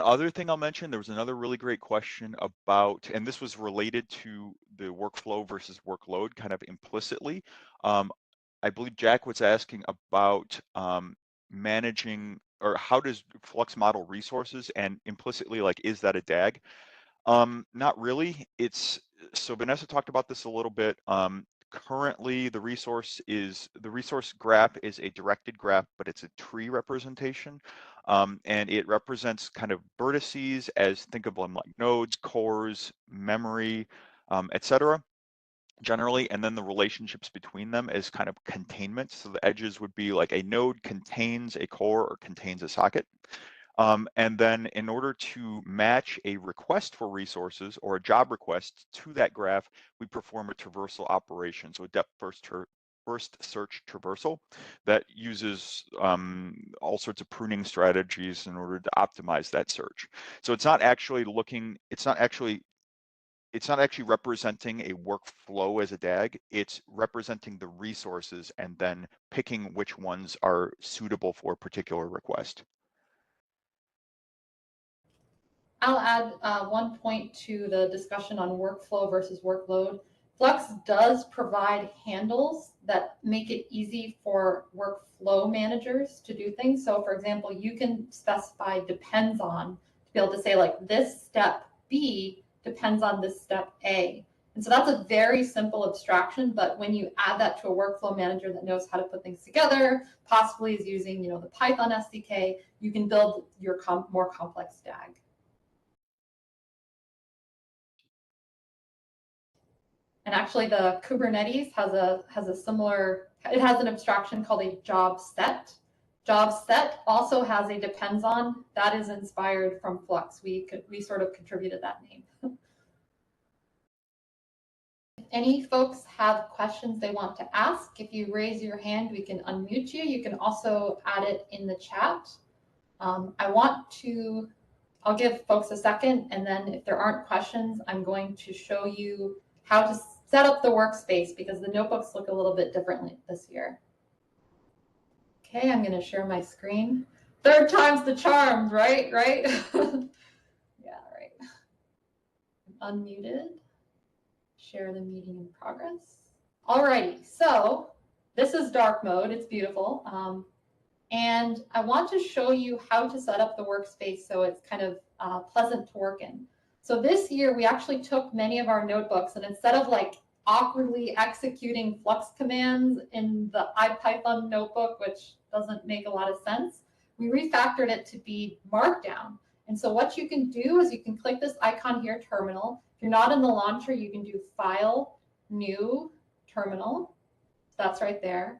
other thing I'll mention, there was another really great question about, and this was related to the workflow versus workload kind of implicitly. I believe Jack was asking about managing, or how does Flux model resources, and implicitly, like, is that a DAG? Not really. It's so Vanessa talked about this a little bit. Currently, the resource graph is a directed graph, but it's a tree representation, and it represents kind of vertices as, think of them like nodes, cores, memory, etc. Generally, and then the relationships between them as kind of containment. So the edges would be like a node contains a core or contains a socket. And then in order to match a request for resources or a job request to that graph, we perform a traversal operation. So a depth first search traversal that uses all sorts of pruning strategies in order to optimize that search. So it's not actually representing a workflow as a DAG, it's representing the resources and then picking which ones are suitable for a particular request. I'll add one point to the discussion on workflow versus workload. Flux does provide handles that make it easy for workflow managers to do things. So for example, you can specify depends on to be able to say like this step B depends on this step A. And so that's a very simple abstraction, but when you add that to a workflow manager that knows how to put things together, possibly is using the Python SDK, you can build your more complex DAG. And actually the Kubernetes has a similar, it has an abstraction called a job set. Job set also has a depends on that is inspired from Flux. We sort of contributed that name. If any folks have questions they want to ask, if you raise your hand, we can unmute you. You can also add it in the chat. I'll give folks a second, and then if there aren't questions, I'm going to show you how to set up the workspace because the notebooks look a little bit differently this year. Okay, I'm going to share my screen. Third time's the charm, right? Yeah, right. I'm unmuted. Share the meeting in progress. Alrighty, so this is dark mode. It's beautiful. And I want to show you how to set up the workspace so it's kind of pleasant to work in. So this year, we actually took many of our notebooks, and instead of like awkwardly executing Flux commands in the IPython notebook, which doesn't make a lot of sense, we refactored it to be Markdown. And so what you can do is you can click this icon here, Terminal. If you're not in the launcher, you can do File, New, Terminal. That's right there.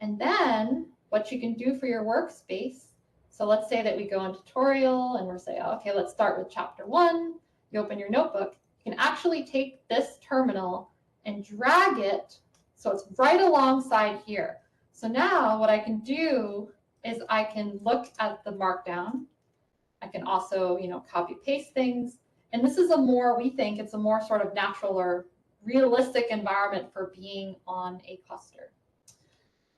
And then what you can do for your workspace, so let's say that we go in tutorial and we're saying, okay, let's start with chapter 1. You open your notebook, you can actually take this terminal and drag it so it's right alongside here. So now what I can do is I can look at the markdown. I can also, copy paste things. And this is we think it's a more sort of natural or realistic environment for being on a cluster.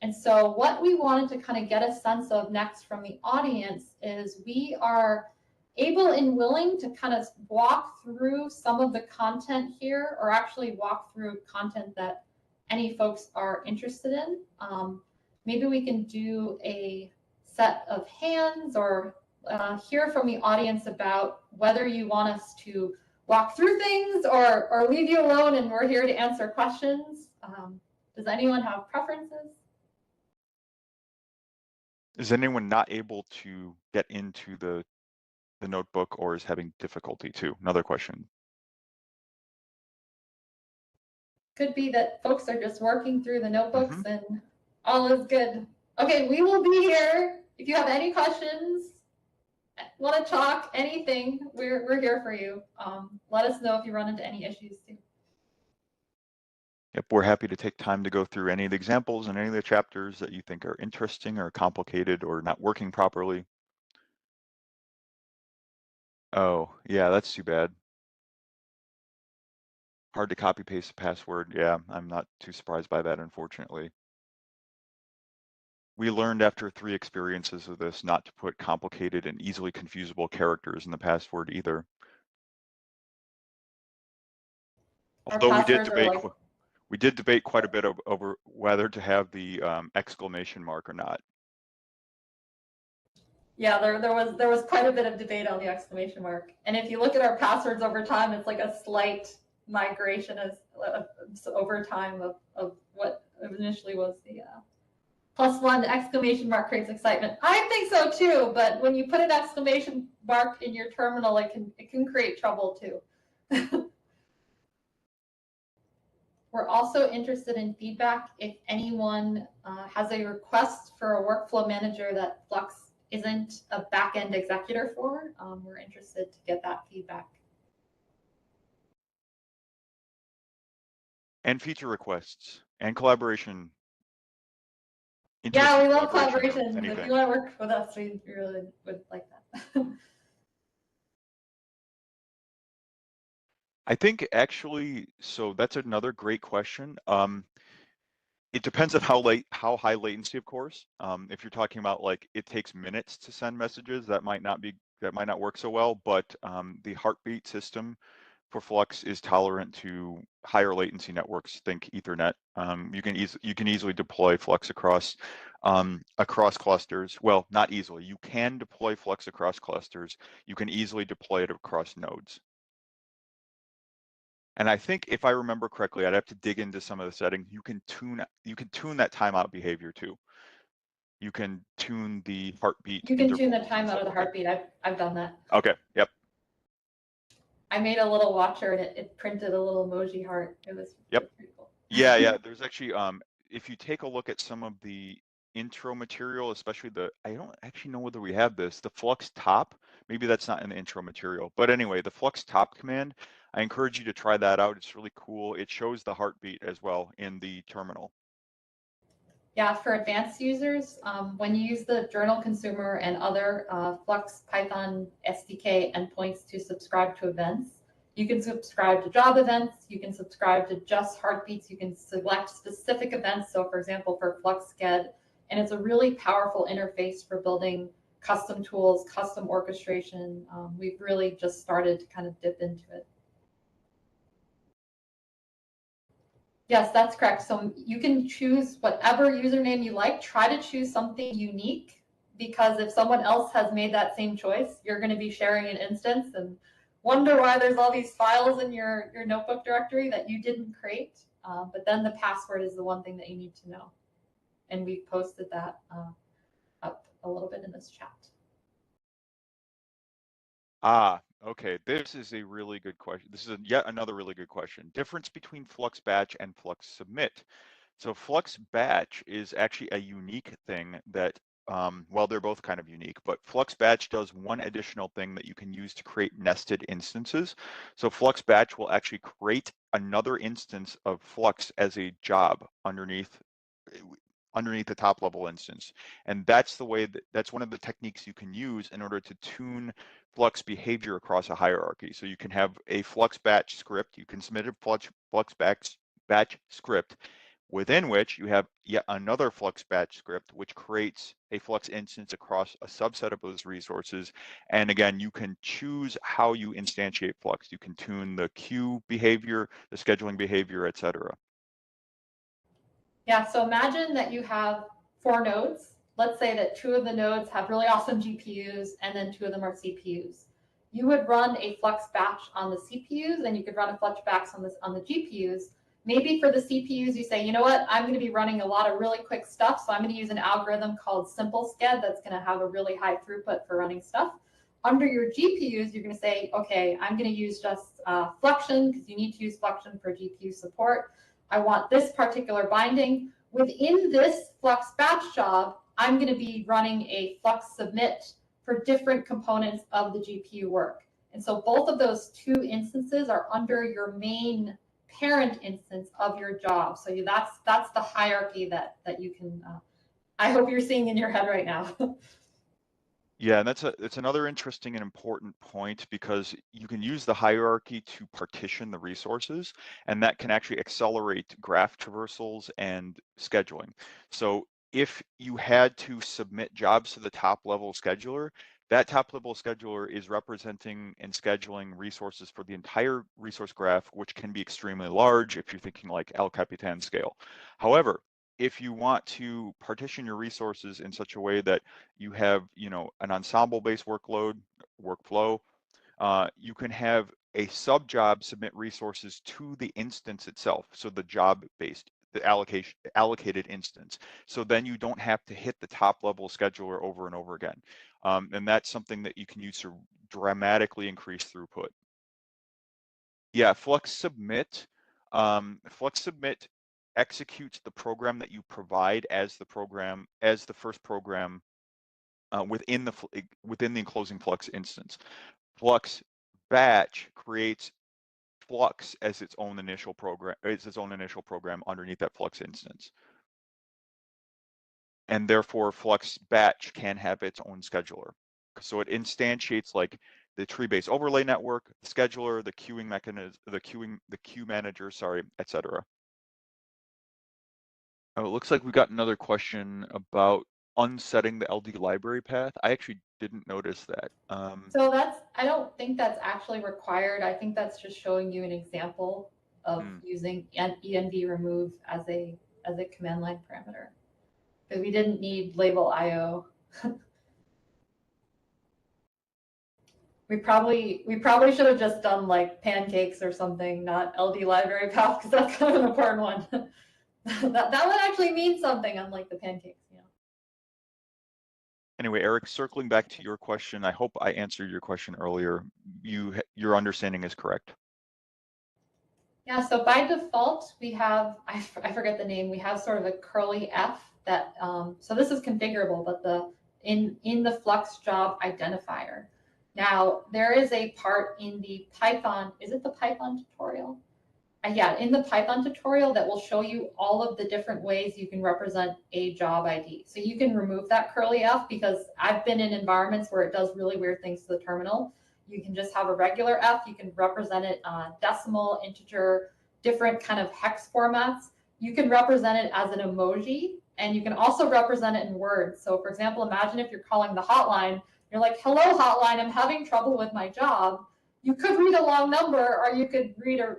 And so what we wanted to kind of get a sense of next from the audience is we are able and willing to kind of walk through some of the content here, or actually walk through content that any folks are interested in. Maybe we can do a set of hands or hear from the audience about whether you want us to walk through things or leave you alone and we're here to answer questions. Does anyone have preferences? Is anyone not able to get into the notebook or is having difficulty too? Another question. Could be that folks are just working through the notebooks and all is good. Okay, we will be here. If you have any questions, want to talk, anything, we're here for you. Let us know if you run into any issues too. Yep, we're happy to take time to go through any of the examples and any of the chapters that you think are interesting or complicated or not working properly. Oh, yeah, that's too bad. Hard to copy paste the password. Yeah, I'm not too surprised by that, unfortunately. We learned after 3 experiences of this not to put complicated and easily confusable characters in the password either. Although we did debate quite a bit over whether to have the exclamation mark or not. Yeah, there was quite a bit of debate on the exclamation mark. And if you look at our passwords over time, it's like a slight migration as over time of what initially was the +1 exclamation mark creates excitement. I think so too, but when you put an exclamation mark in your terminal, it can create trouble too. We're also interested in feedback. If anyone has a request for a workflow manager that Flux isn't a backend executor for, we're interested to get that feedback. And feature requests and collaboration. Yeah, we love collaboration. If you want to work with us, we really would like that. I think actually, so that's another great question. It depends on how high latency, of course. If you're talking about like it takes minutes to send messages, that might not work so well. But the heartbeat system for Flux is tolerant to higher latency networks. Think Ethernet. You can easily deploy Flux across clusters. Well, not easily. You can deploy Flux across clusters. You can easily deploy it across nodes. And I think if I remember correctly, I'd have to dig into some of the settings. You can tune that timeout behavior too. You can tune the heartbeat. You can tune the timeout of the heartbeat. I've done that. Okay. Yep. I made a little watcher and it printed a little emoji heart. It was pretty cool. Yeah. There's actually if you take a look at some of the intro material, especially I don't actually know whether we have this, the Flux top. Maybe that's not in the intro material, but anyway, the Flux top command, I encourage you to try that out. It's really cool. It shows the heartbeat as well in the terminal. Yeah, for advanced users, when you use the journal consumer and other Flux Python SDK endpoints to subscribe to events, you can subscribe to job events, you can subscribe to just heartbeats, you can select specific events. So for example, for Flux sched, and it's a really powerful interface for building custom tools, custom orchestration. We've really just started to kind of dip into it. Yes, that's correct. So you can choose whatever username you like. Try to choose something unique, because if someone else has made that same choice, you're going to be sharing an instance and wonder why there's all these files in your notebook directory that you didn't create. But then the password is the one thing that you need to know. And we posted that up a little bit in this chat. Okay. This is a really good question. This is yet another really good question. Difference between Flux Batch and Flux Submit. So Flux Batch is actually a unique thing that, well, they're both kind of unique, but Flux Batch does one additional thing that you can use to create nested instances. So Flux Batch will actually create another instance of Flux as a job underneath the top level instance. And that's that's one of the techniques you can use in order to tune Flux behavior across a hierarchy. So you can have a Flux batch script, you can submit a Flux batch script, within which you have yet another Flux batch script, which creates a Flux instance across a subset of those resources. And again, you can choose how you instantiate Flux. You can tune the queue behavior, the scheduling behavior, etc. Yeah, so imagine that you have 4 nodes. Let's say that 2 of the nodes have really awesome GPUs and then 2 of them are CPUs. You would run a Flux batch on the CPUs and you could run a Flux batch on the GPUs. Maybe for the CPUs, you say, you know what, I'm going to be running a lot of really quick stuff, so I'm going to use an algorithm called simple sched that's going to have a really high throughput for running stuff. Under your GPUs, you're going to say, okay, I'm going to use just Fluxion, because you need to use Fluxion for GPU support. I want this particular binding. Within this Flux batch job, I'm going to be running a Flux submit for different components of the GPU work. And so both of those 2 instances are under your main parent instance of your job. So that's the hierarchy that you can, I hope you're seeing in your head right now. Yeah, and it's another interesting and important point, because you can use the hierarchy to partition the resources, and that can actually accelerate graph traversals and scheduling. So if you had to submit jobs to the top level scheduler, that top level scheduler is representing and scheduling resources for the entire resource graph, which can be extremely large if you're thinking like El Capitan scale. However, if you want to partition your resources in such a way that you have, an ensemble-based workflow, you can have a subjob submit resources to the instance itself. So the job-based, the allocated instance. So then you don't have to hit the top level scheduler over and over again. And that's something that you can use to dramatically increase throughput. Yeah, Flux Submit executes the program that you provide as the first program within the enclosing Flux instance. Flux Batch creates Flux as its own initial program underneath that Flux instance. And therefore Flux Batch can have its own scheduler. So it instantiates like the tree-based overlay network, the scheduler, the queuing mechanism, the queue manager, sorry, etc. Oh, it looks like we got another question about unsetting the LD library path. I actually didn't notice that. So I don't think that's actually required. I think that's just showing you an example of using env remove as a command line parameter. Because we didn't need label IO. We probably should have just done like pancakes or something, not LD library path, because that's kind of an important one. that one actually means something, unlike the pancakes, you know. Anyway, Eric, circling back to your question, I hope I answered your question earlier. Your understanding is correct. Yeah, so by default, we have, I forget the name, we have sort of a curly F that, so this is configurable, but in the Flux job identifier. Now, there is a part in the Python, is it the Python tutorial? Yeah, in the Python tutorial that will show you all of the different ways you can represent a job ID. So you can remove that curly F, because I've been in environments where it does really weird things to the terminal. You can just have a regular F. You can represent it decimal, integer, different kind of hex formats. You can represent it as an emoji, and you can also represent it in words. So for example, imagine if you're calling the hotline, you're like, hello hotline, I'm having trouble with my job. You could read a long number, or you could read a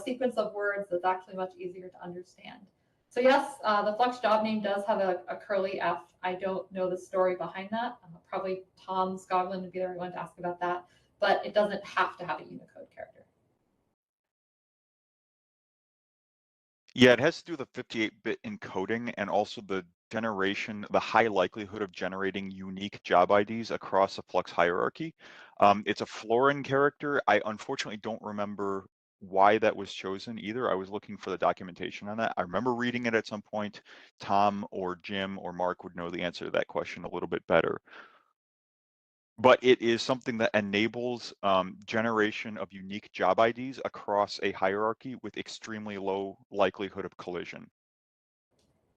sequence of words that's actually much easier to understand. So yes, the Flux job name does have a curly F. I don't know the story behind that. Probably Tom Scoglin would be the right one to ask about that, but it doesn't have to have a Unicode character. Yeah, it has to do with the 58-bit encoding and also the high likelihood of generating unique job IDs across a Flux hierarchy. It's a Florin character. I unfortunately don't remember why that was chosen either. I was looking for the documentation on that. I remember reading it at some point. Tom or Jim or Mark would know the answer to that question a little bit better. But it is something that enables generation of unique job IDs across a hierarchy with extremely low likelihood of collision.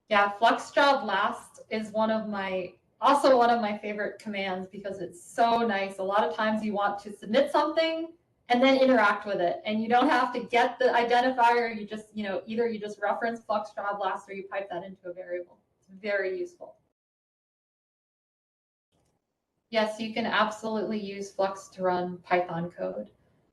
Yeah, Flux job last is also one of my favorite commands, because it's so nice. A lot of times you want to submit something and then interact with it, and you don't have to get the identifier. You just, either you just reference Flux job last or you pipe that into a variable. It's very useful. Yes, you can absolutely use Flux to run Python code.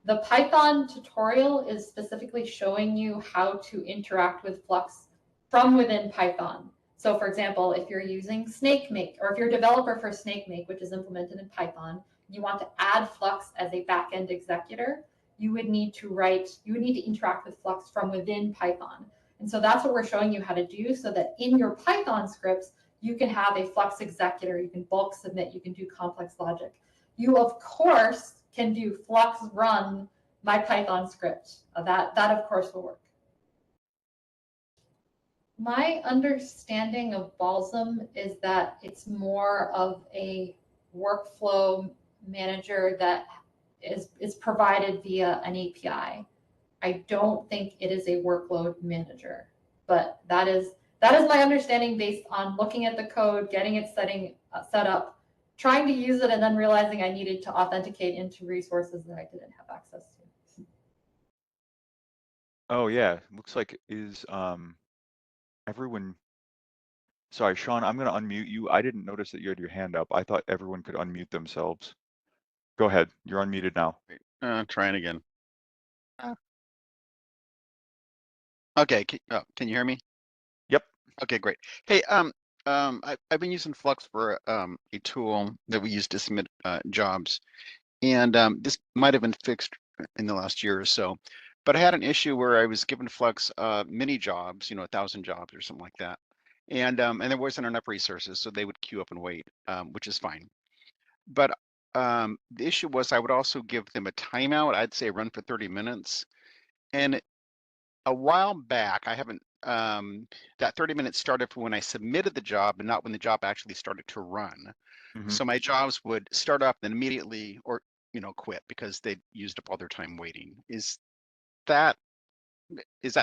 The Python tutorial is specifically showing you how to interact with Flux from within Python. So for example, if you're using SnakeMake, or if you're a developer for SnakeMake, which is implemented in Python, you want to add Flux as a backend executor, you would need to interact with Flux from within Python. And so that's what we're showing you how to do, so that in your Python scripts, you can have a Flux executor, you can bulk submit, you can do complex logic. You, of course, can do Flux run my Python script. That of course will work. My understanding of Balsam is that it's more of a workflow manager that is provided via an API. I don't think it is a workload manager, but that is my understanding based on looking at the code, getting it set up, trying to use it, and then realizing I needed to authenticate into resources that I didn't have access to. Oh yeah, looks like everyone. Sorry, Sean, I'm going to unmute you. I didn't notice that you had your hand up. I thought everyone could unmute themselves. Go ahead. You're unmuted now. Trying again. Okay. Can you hear me? Yep. Okay, great. Hey, I've been using Flux for a tool that we use to submit jobs, and this might have been fixed in the last year or so. But I had an issue where I was given Flux mini jobs, 1,000 jobs or something like that. And there wasn't enough resources, so they would queue up and wait, which is fine. But the issue was I would also give them a timeout. I'd say run for 30 minutes. And a while back, I haven't, that 30 minutes started for when I submitted the job and not when the job actually started to run. So my jobs would start up and immediately, or, quit because they'd used up all their time waiting. Is that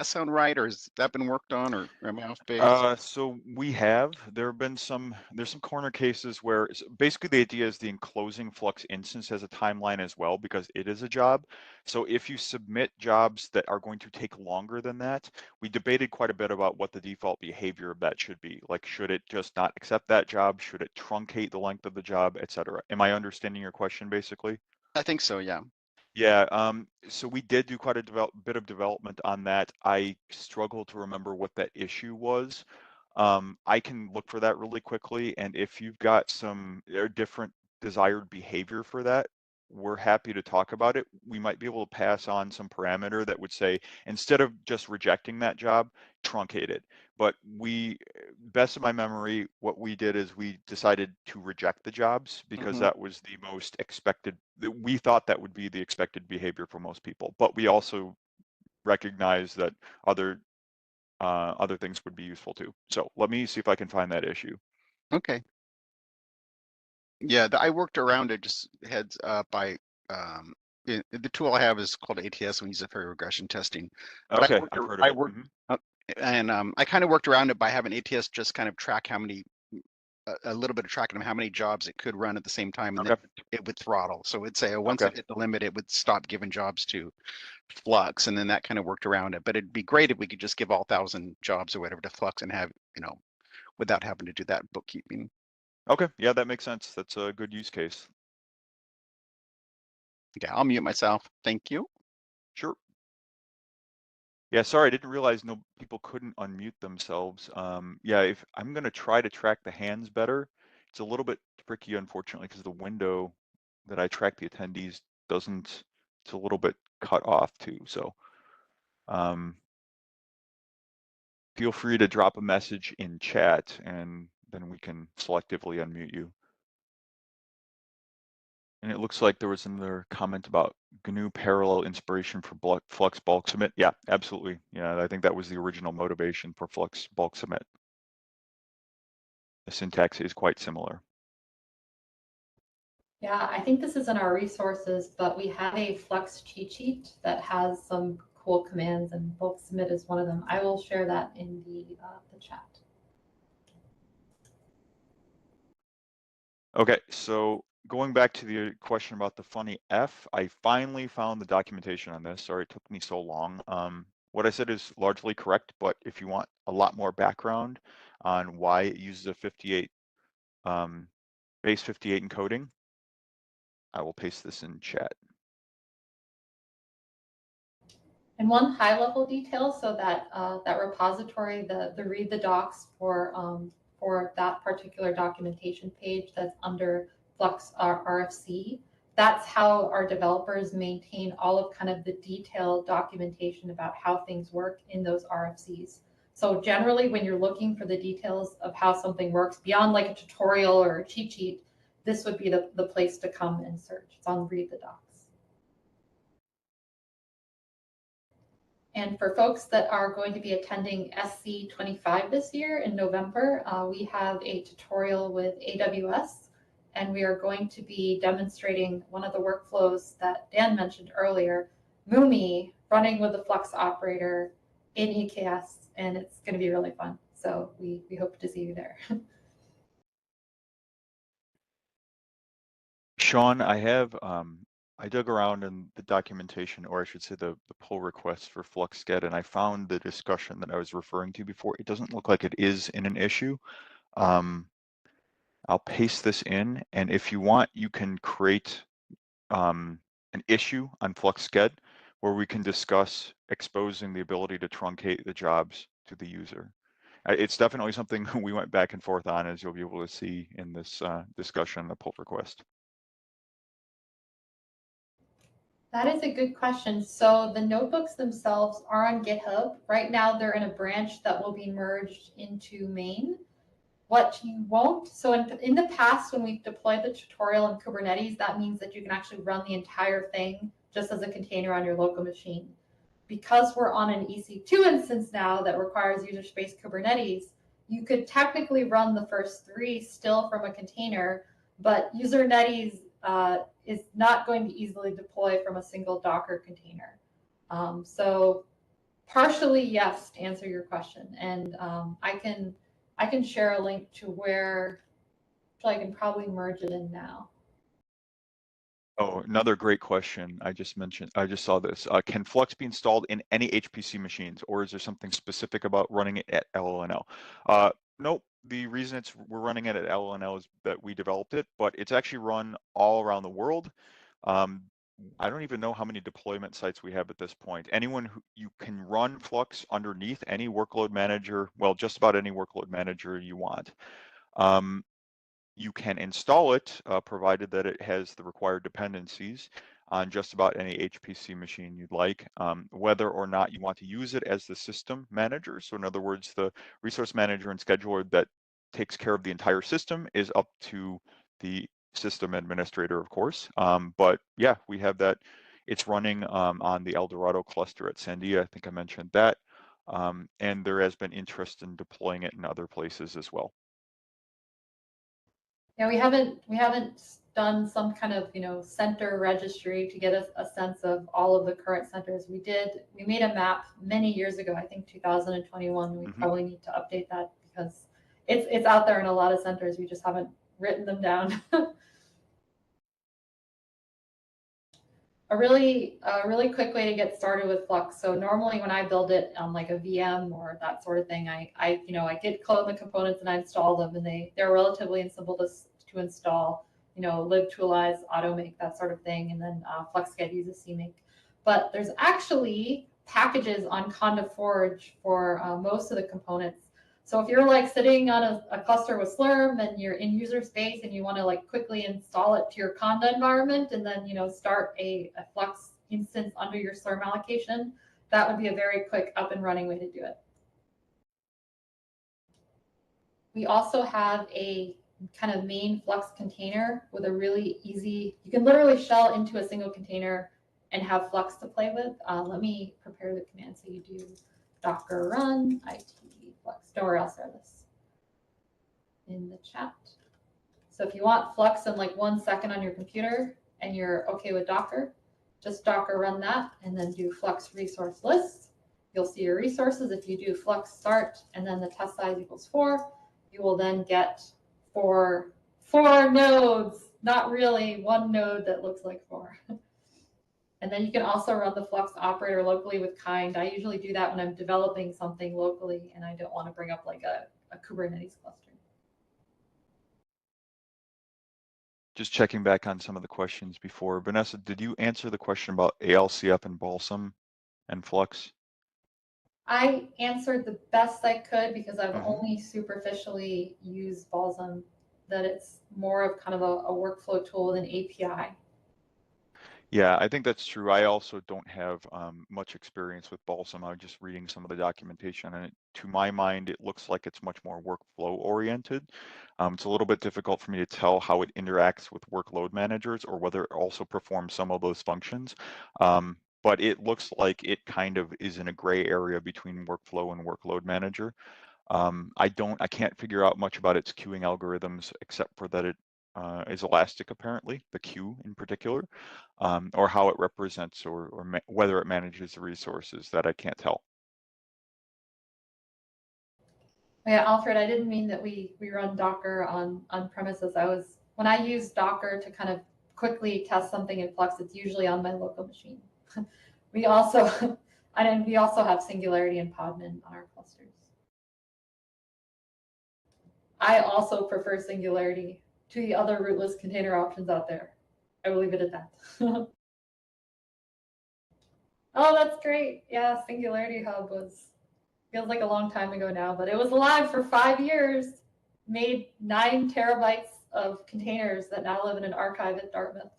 sound right, or has that been worked on, or am I off base? So there have been there's some corner cases where basically the idea is the enclosing Flux instance has a timeline as well because it is a job. So if you submit jobs that are going to take longer than that, we debated quite a bit about what the default behavior of that should be. Like, should it just not accept that job? Should it truncate the length of the job, etc.? Am I understanding your question basically? I think so, yeah. Yeah, so we did do quite a bit of development on that. I struggle to remember what that issue was. I can look for that really quickly, and if you've got some different desired behavior for that, we're happy to talk about it. We might be able to pass on some parameter that would say, instead of just rejecting that job, truncate it. But best of my memory, what we did is we decided to reject the jobs because that was the most expected. We thought that would be the expected behavior for most people, but we also recognize that other things would be useful too. So let me see if I can find that issue. Okay. Yeah, I worked around it, just heads up. The tool I have is called ATS. We use it for regression testing. But Okay, I've heard of it. And I kind of worked around it by having ATS just kind of track a little bit of tracking of how many jobs it could run at the same time, and then it would throttle. So it'd say, once it hit the limit, it would stop giving jobs to Flux, and then that kind of worked around it. But it'd be great if we could just give all 1,000 jobs or whatever to Flux and have, without having to do that bookkeeping. Okay, yeah, that makes sense. That's a good use case. Okay, I'll mute myself. Thank you. Sure. Yeah, sorry, I didn't realize people couldn't unmute themselves. Yeah, if I'm going to try to track the hands better, it's a little bit tricky, unfortunately, because the window that I track the attendees doesn't, it's a little bit cut off too. So feel free to drop a message in chat and then we can selectively unmute you. And it looks like there was another comment about GNU parallel inspiration for Flux bulk submit. Yeah, absolutely. Yeah, I think that was the original motivation for Flux bulk submit. The syntax is quite similar. Yeah, I think this is in our resources, but we have a Flux cheat sheet that has some cool commands, and bulk submit is one of them. I will share that in the chat. Okay, so going back to the question about the funny F, I finally found the documentation on this. Sorry, it took me so long. What I said is largely correct, but if you want a lot more background on why it uses a 58, base 58 encoding, I will paste this in chat. And one high-level detail, so that that repository, the read the docs for that particular documentation page that's under Flux RFC, that's how our developers maintain all of kind of the detailed documentation about how things work in those RFCs. So generally, when you're looking for the details of how something works beyond like a tutorial or a cheat sheet, this would be the place to come and search. It's on Read the Docs. And for folks that are going to be attending SC25 this year in November, we have a tutorial with AWS, and we are going to be demonstrating one of the workflows that Dan mentioned earlier, MuMMI, running with the Flux Operator in EKS, and it's going to be really fun. So we hope to see you there. Sean, I dug around in the documentation, or I should say the pull request for Flux sched, and I found the discussion that I was referring to before. It doesn't look like it is in an issue. I'll paste this in, and if you want, you can create an issue on Flux sched where we can discuss exposing the ability to truncate the jobs to the user. It's definitely something we went back and forth on, as you'll be able to see in this discussion, the pull request. That is a good question. So the notebooks themselves are on GitHub. Right now, they're in a branch that will be merged into main. What you won't, so in the past, when we deployed the tutorial in Kubernetes, that means that you can actually run the entire thing just as a container on your local machine. Because we're on an EC2 instance now that requires user space Kubernetes, you could technically run the first 3 still from a container, but Kubernetes is not going to easily deploy from a single Docker container. So partially yes, to answer your question. And I can share a link to where I can probably merge it in now. Oh, another great question. I just saw this. Can Flux be installed in any HPC machines, or is there something specific about running it at LLNL? Nope. The reason we're running it at LLNL is that we developed it, but it's actually run all around the world. I don't even know how many deployment sites we have at this point. You can run Flux underneath any workload manager, well, just about any workload manager you want. You can install it, provided that it has the required dependencies on just about any HPC machine you'd like, whether or not you want to use it as the system manager. So in other words, the resource manager and scheduler that takes care of the entire system is up to the system administrator, of course. But yeah, we have that. It's running on the Eldorado cluster at Sandia. I think I mentioned that. And there has been interest in deploying it in other places as well. Yeah, we haven't done some kind of center registry to get a sense of all of the current centers. We made a map many years ago, I think 2021. We probably need to update that because it's out there in a lot of centers. We just haven't written them down. A really quick way to get started with Flux. So normally when I build it on like a VM or that sort of thing, I git code the components and I install them, and they're relatively simple to install. Libtoolize, automake, that sort of thing, and then FluxGet uses CMake. But there's actually packages on Conda Forge for most of the components. So if you're like sitting on a cluster with Slurm and you're in user space and you want to like quickly install it to your Conda environment and then start a Flux instance under your Slurm allocation, that would be a very quick up and running way to do it. We also have a kind of main Flux container with a really easy, you can literally shell into a single container and have Flux to play with. Let me prepare the command. So you do docker run it Flux. Don't worry, I'll share this in the chat. So if you want Flux in like 1 second on your computer and you're okay with Docker, just Docker run that and then do Flux resource list. You'll see your resources. If you do Flux start and then the test size equals 4, you will then get four nodes, not really 1 node that looks like 4. And then you can also run the Flux operator locally with kind. I usually do that when I'm developing something locally and I don't want to bring up like a Kubernetes cluster. Just checking back on some of the questions before. Vanessa, did you answer the question about ALCF and Balsam and Flux? I answered the best I could because I've only superficially used Balsam, that it's more of kind of a workflow tool with an API. Yeah, I think that's true. I also don't have much experience with Balsam. I'm just reading some of the documentation, and to my mind, it looks like it's much more workflow oriented. It's a little bit difficult for me to tell how it interacts with workload managers or whether it also performs some of those functions. But it looks like it kind of is in a gray area between workflow and workload manager. I can't figure out much about its queuing algorithms except for that it is elastic, apparently, the queue in particular, or how it represents or whether it manages the resources. That I can't tell. Yeah, Alfred, I didn't mean that we run Docker on premises. When I use Docker to kind of quickly test something in Flux, it's usually on my local machine. We also have Singularity and Podman on our clusters. I also prefer Singularity to the other rootless container options out there. I will leave it at that. Oh, that's great. Yeah, Singularity Hub feels like a long time ago now, but it was alive for 5 years, made 9 terabytes of containers that now live in an archive at Dartmouth.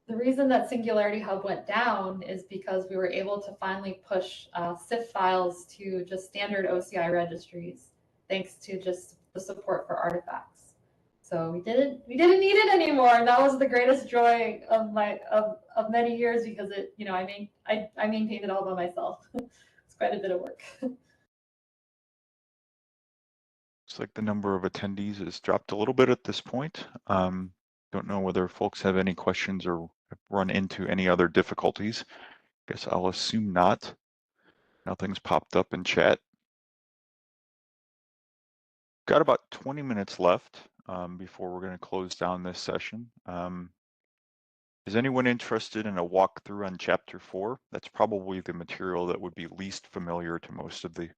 The reason that Singularity Hub went down is because we were able to finally push CIF files to just standard OCI registries, thanks to just the support for artifacts. So we didn't need it anymore, and that was the greatest joy of of many years, because it, you know, I maintained it all by myself. It's quite a bit of work. Looks like the number of attendees has dropped a little bit at this point. Don't know whether folks have any questions or have run into any other difficulties. Guess I'll assume not. Nothing's popped up in chat. Got about 20 minutes left before we're going to close down this session. Is anyone interested in a walkthrough on Chapter 4? That's probably the material that would be least familiar to most of the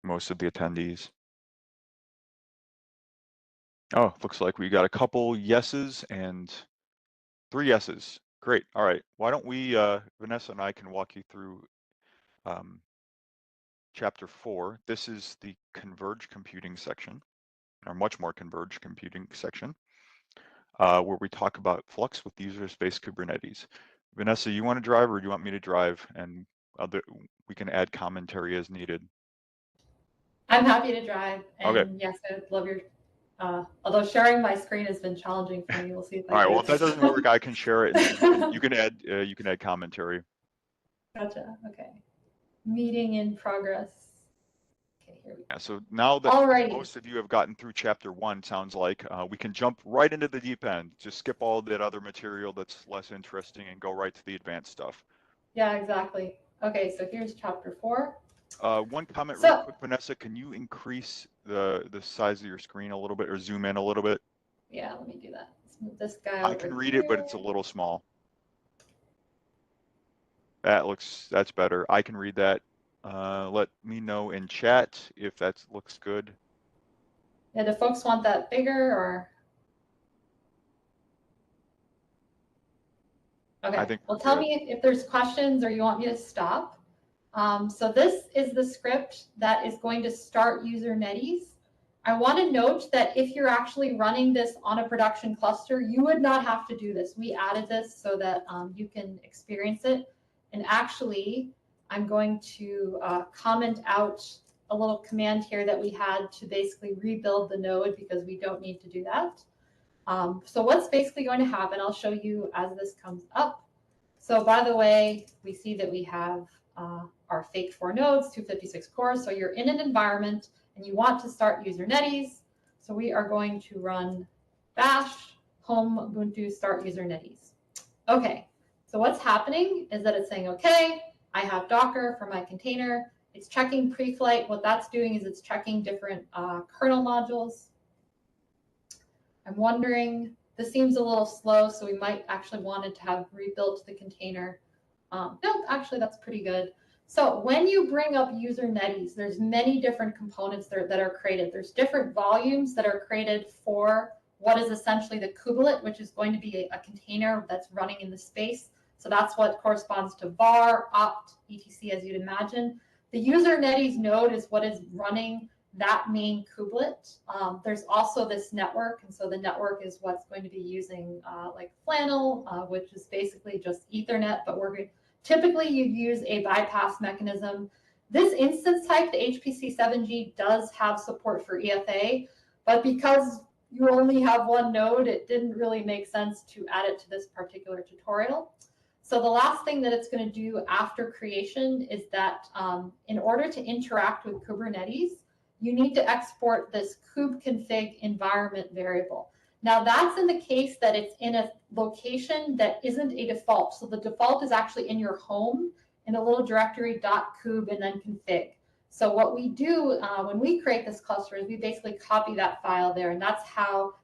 attendees. Oh, looks like we got a couple yeses and 3 yeses. Great. All right. Why don't we, Vanessa and I can walk you through Chapter 4. This is the converged computing section, or much more converged computing section, where we talk about Flux with user space Kubernetes. Vanessa, you want to drive, or do you want me to drive? And we can add commentary as needed. I'm happy to drive. And okay. Yes, I love your, although sharing my screen has been challenging for me. We'll see if I All right, can. well, if that doesn't work, I can share it, and you can add commentary. Gotcha. Okay. Meeting in progress. Okay, here we go. Yeah, so now that most of you have gotten through Chapter 1, sounds like we can jump right into the deep end. Just skip all that other material that's less interesting and go right to the advanced stuff. Yeah, exactly. Okay, so here's Chapter 4. One comment real quick, Vanessa, can you increase the size of your screen a little bit, or zoom in a little bit? Yeah, let me do that. Let's move this guy over. I can read it, but it's a little small. That's better. I can read that. Let me know in chat if that looks good. Yeah, do folks want that bigger, or? Okay, well, tell me if there's questions or you want me to stop. So this is the script that is going to start usernetes. I want to note that if you're actually running this on a production cluster, you would not have to do this. We added this so that you can experience it. And actually, I'm going to comment out a little command here that we had to basically rebuild the node, because we don't need to do that. So what's basically going to happen, I'll show you as this comes up. So by the way, we see that we have our fake 4 nodes, 256 cores. So you're in an environment and you want to start usernetes. So we are going to run bash home Ubuntu start usernetes. Okay, so what's happening is that it's saying, okay, I have Docker for my container. It's checking pre-flight. What that's doing is it's checking different kernel modules. I'm wondering, this seems a little slow, so we might actually want to have rebuilt the container. No, actually, that's pretty good. So when you bring up usernetes, there's many different components that are created. There's different volumes that are created for what is essentially the kubelet, which is going to be a container that's running in the space. So that's what corresponds to var, opt, etc, as you'd imagine. The usernetes node is what is running that main kubelet. There's also this network, and so the network is what's going to be using like Flannel, which is basically just Ethernet, but typically you use a bypass mechanism. This instance type, the HPC7G, does have support for EFA, but because you only have one node, it didn't really make sense to add it to this particular tutorial. So the last thing that it's going to do after creation is that in order to interact with Kubernetes, you need to export this kubeconfig environment variable. Now that's in the case that it's in a location that isn't a default. So the default is actually in your home in a little directory .kube and then config. So what we do when we create this cluster is we basically copy that file there, and that's how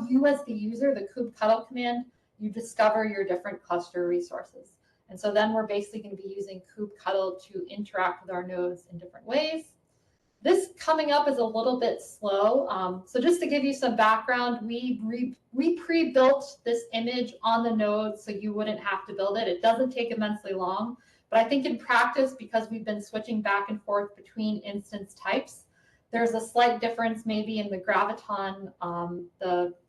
you as the user, the kubectl command, you discover your different cluster resources. And so then we're basically going to be using kubectl to interact with our nodes in different ways. This coming up is a little bit slow. So just to give you some background, we pre-built this image on the node so you wouldn't have to build it. It doesn't take immensely long, but I think in practice, because we've been switching back and forth between instance types, There's a slight difference maybe in the graviton.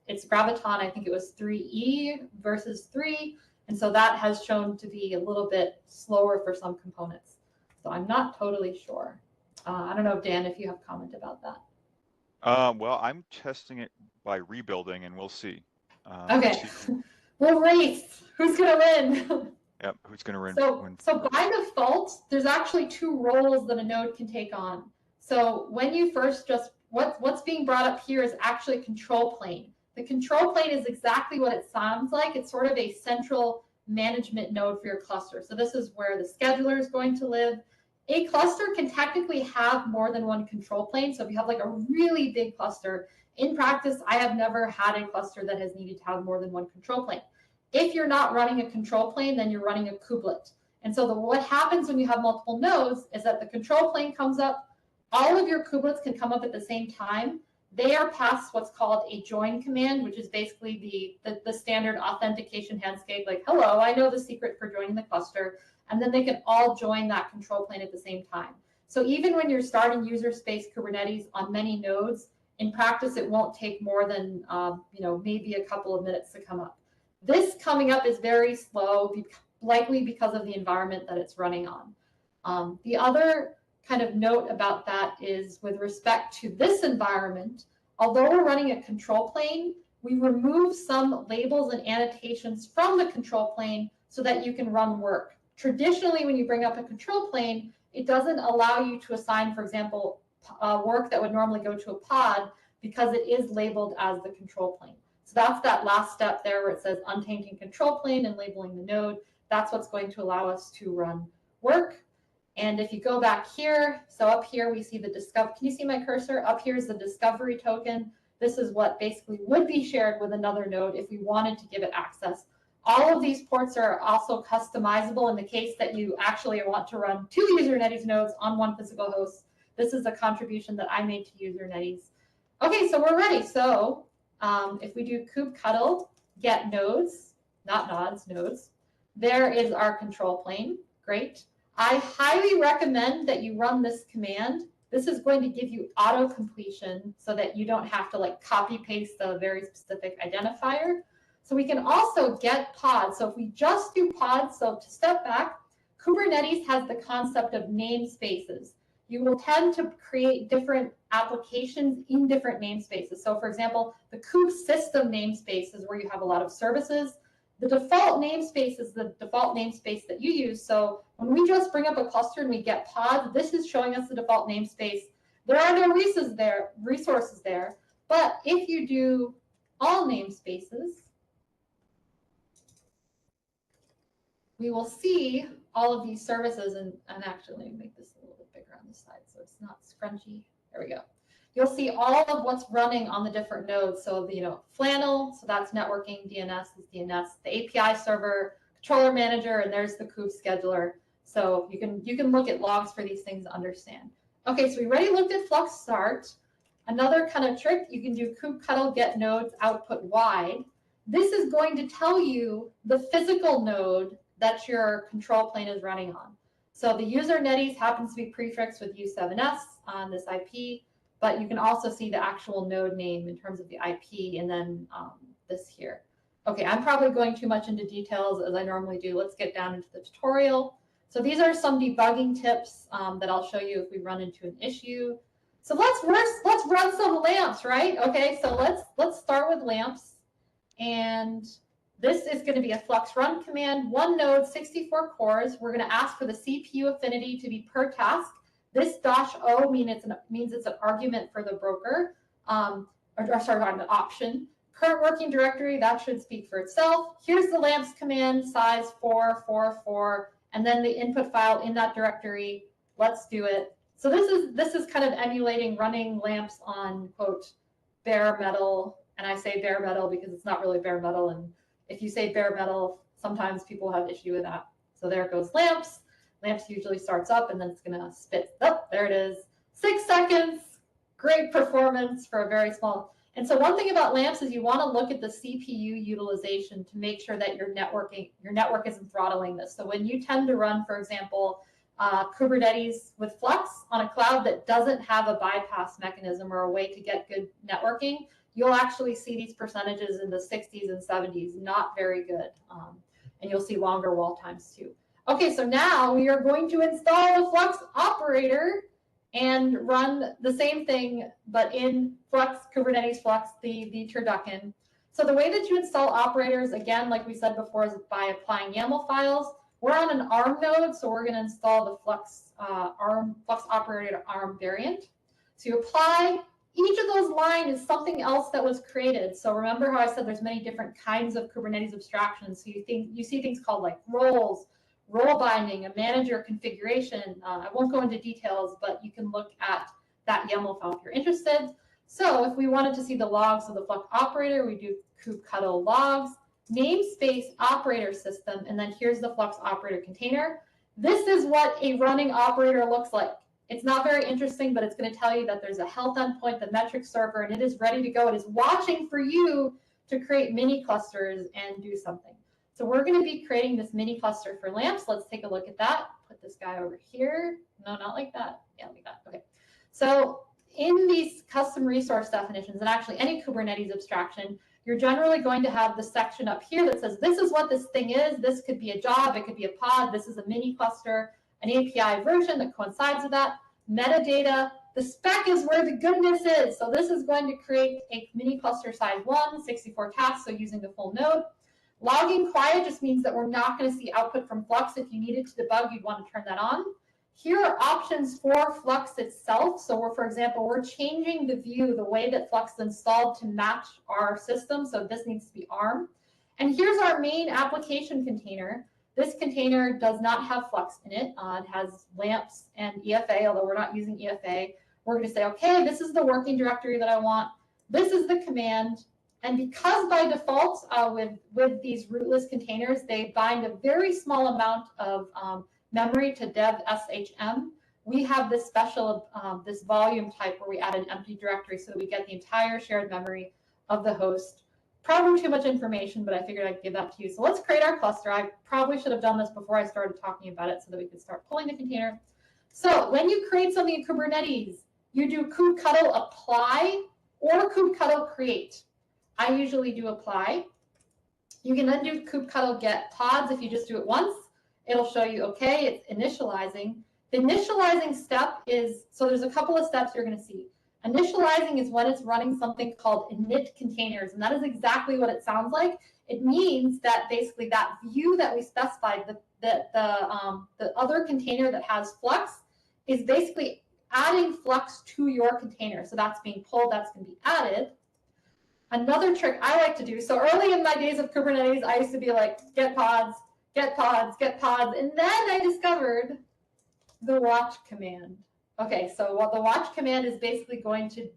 It's graviton, I think it was 3E versus 3. And so that has shown to be a little bit slower for some components. So I'm not totally sure. I don't know, Dan, if you have comment about that. Well, I'm testing it by rebuilding, and we'll see. Okay, we'll race. Who's going to win? Yep, who's going to win? So by default, there's actually 2 roles that a node can take on. So when you first what's being brought up here is actually a control plane. The control plane is exactly what it sounds like. It's sort of a central management node for your cluster. So this is where the scheduler is going to live. A cluster can technically have more than one control plane. So if you have like a really big cluster, in practice, I have never had a cluster that has needed to have more than one control plane. If you're not running a control plane, then you're running a kubelet. And so what happens when you have multiple nodes is that the control plane comes up, all of your kubelets can come up at the same time. They are passed what's called a join command, which is basically the standard authentication handshake, like, hello, I know the secret for joining the cluster. And then they can all join that control plane at the same time. So even when you're starting user space Kubernetes on many nodes, in practice, it won't take more than maybe a couple of minutes to come up. This coming up is very slow, likely because of the environment that it's running on. The other kind of note about that is with respect to this environment, although we're running a control plane, we remove some labels and annotations from the control plane so that you can run work. Traditionally, when you bring up a control plane, it doesn't allow you to assign, for example, work that would normally go to a pod because it is labeled as the control plane. So that's that last step there where it says untainting control plane and labeling the node. That's what's going to allow us to run work. And if you go back here, so up here we see the discover. Can you see my cursor? Up here is the discovery token. This is what basically would be shared with another node if we wanted to give it access. All of these ports are also customizable in the case that you actually want to run 2 Kubernetes nodes on one physical host. This is a contribution that I made to Kubernetes. Okay, so we're ready. So if we do kubectl get nodes, not nods, nodes, there is our control plane. Great. I highly recommend that you run this command. This is going to give you auto completion so that you don't have to like copy paste a very specific identifier. So we can also get pods. So if we just do pods, so to step back, Kubernetes has the concept of namespaces. You will tend to create different applications in different namespaces. So for example, the kube system namespace is where you have a lot of services. The default namespace is the default namespace that you use. So when we just bring up a cluster and we get pods, this is showing us the default namespace. There are no resources there. But if you do all namespaces, we will see all of these services. And actually, let me make this a little bit bigger on this side so it's not scrunchy. There we go. You'll see all of what's running on the different nodes. So the Flannel, so that's networking, DNS is DNS, the API server, controller manager, and there's the kube scheduler. So you can look at logs for these things to understand. Okay, so we already looked at Flux start. Another kind of trick, you can do kubectl get nodes output wide. This is going to tell you the physical node that your control plane is running on. So the user netties happens to be prefixed with U7S on this IP, but you can also see the actual node name in terms of the IP and then this here. Okay, I'm probably going too much into details as I normally do. Let's get down into the tutorial. So these are some debugging tips that I'll show you if we run into an issue. So let's run some lamps, right? Okay, so let's start with lamps. And this is going to be a Flux run command, 1 node, 64 cores. We're going to ask for the CPU affinity to be per task. This -o means it's an argument for the broker, an option. Current working directory, that should speak for itself. Here's the lamps command, size 444, and then the input file in that directory. Let's do it. So this is kind of emulating running lamps on, quote, bare metal. And I say bare metal because it's not really bare metal. And if you say bare metal, sometimes people have issue with that. So there goes lamps. Lamps usually starts up and then it's going to spit. Oh, there it is. 6 seconds. Great performance for a very small. And so one thing about lamps is you want to look at the CPU utilization to make sure that your network isn't throttling this. So when you tend to run, for example, Kubernetes with Flux on a cloud that doesn't have a bypass mechanism or a way to get good networking, you'll actually see these percentages in the 60s and 70s, not very good. And you'll see longer wall times too. Okay, so now we are going to install the Flux Operator and run the same thing, but in Flux, Kubernetes Flux, the turducken. So the way that you install operators, again, like we said before, is by applying YAML files. We're on an ARM node, so we're going to install the Flux Operator ARM variant. So you apply. Each of those lines is something else that was created. So remember how I said there's many different kinds of Kubernetes abstractions. So you see things called like roles, role binding, a manager configuration. I won't go into details, but you can look at that YAML file if you're interested. So if we wanted to see the logs of the Flux Operator, we do kubectl logs, namespace operator system, and then here's the Flux Operator container. This is what a running operator looks like. It's not very interesting, but it's going to tell you that there's a health endpoint, the metric server, and it is ready to go. It is watching for you to create mini clusters and do something. So we're going to be creating this mini cluster for lamps. Let's take a look at that. Put this guy over here. No, not like that. Yeah, like that. Okay. So in these custom resource definitions, and actually any Kubernetes abstraction, you're generally going to have the section up here that says, this is what this thing is. This could be a job. It could be a pod. This is a mini cluster, an API version that coincides with that. Metadata. The spec is where the goodness is. So this is going to create a mini cluster size 1, 64 tasks, so using the full node. Logging quiet just means that we're not going to see output from Flux. If you needed to debug, you'd want to turn that on. Here are options for Flux itself. So for example, we're changing the view, the way that Flux is installed to match our system. So this needs to be ARM. And here's our main application container. This container does not have Flux in it. It has lamps and EFA, although we're not using EFA. We're going to say, okay, this is the working directory that I want. This is the command. And because by default, with these rootless containers, they bind a very small amount of memory to dev SHM, we have this special, this volume type where we add an empty directory so that we get the entire shared memory of the host. Probably too much information, but I figured I'd give that to you. So let's create our cluster. I probably should have done this before I started talking about it so that we could start pulling the container. So when you create something in Kubernetes, you do kubectl apply or kubectl create. I usually do apply. You can then do kubectl get pods. If you just do it once, it'll show you, okay, it's initializing. The initializing step is, so there's a couple of steps you're going to see. Initializing is when it's running something called init containers, and that is exactly what it sounds like. It means that basically that view that we specified, the other container that has Flux, is basically adding Flux to your container. So that's being pulled, that's going to be added. Another trick I like to do, so early in my days of Kubernetes, I used to be like, get pods, get pods, get pods, and then I discovered the watch command. Okay, so what the watch command is basically going to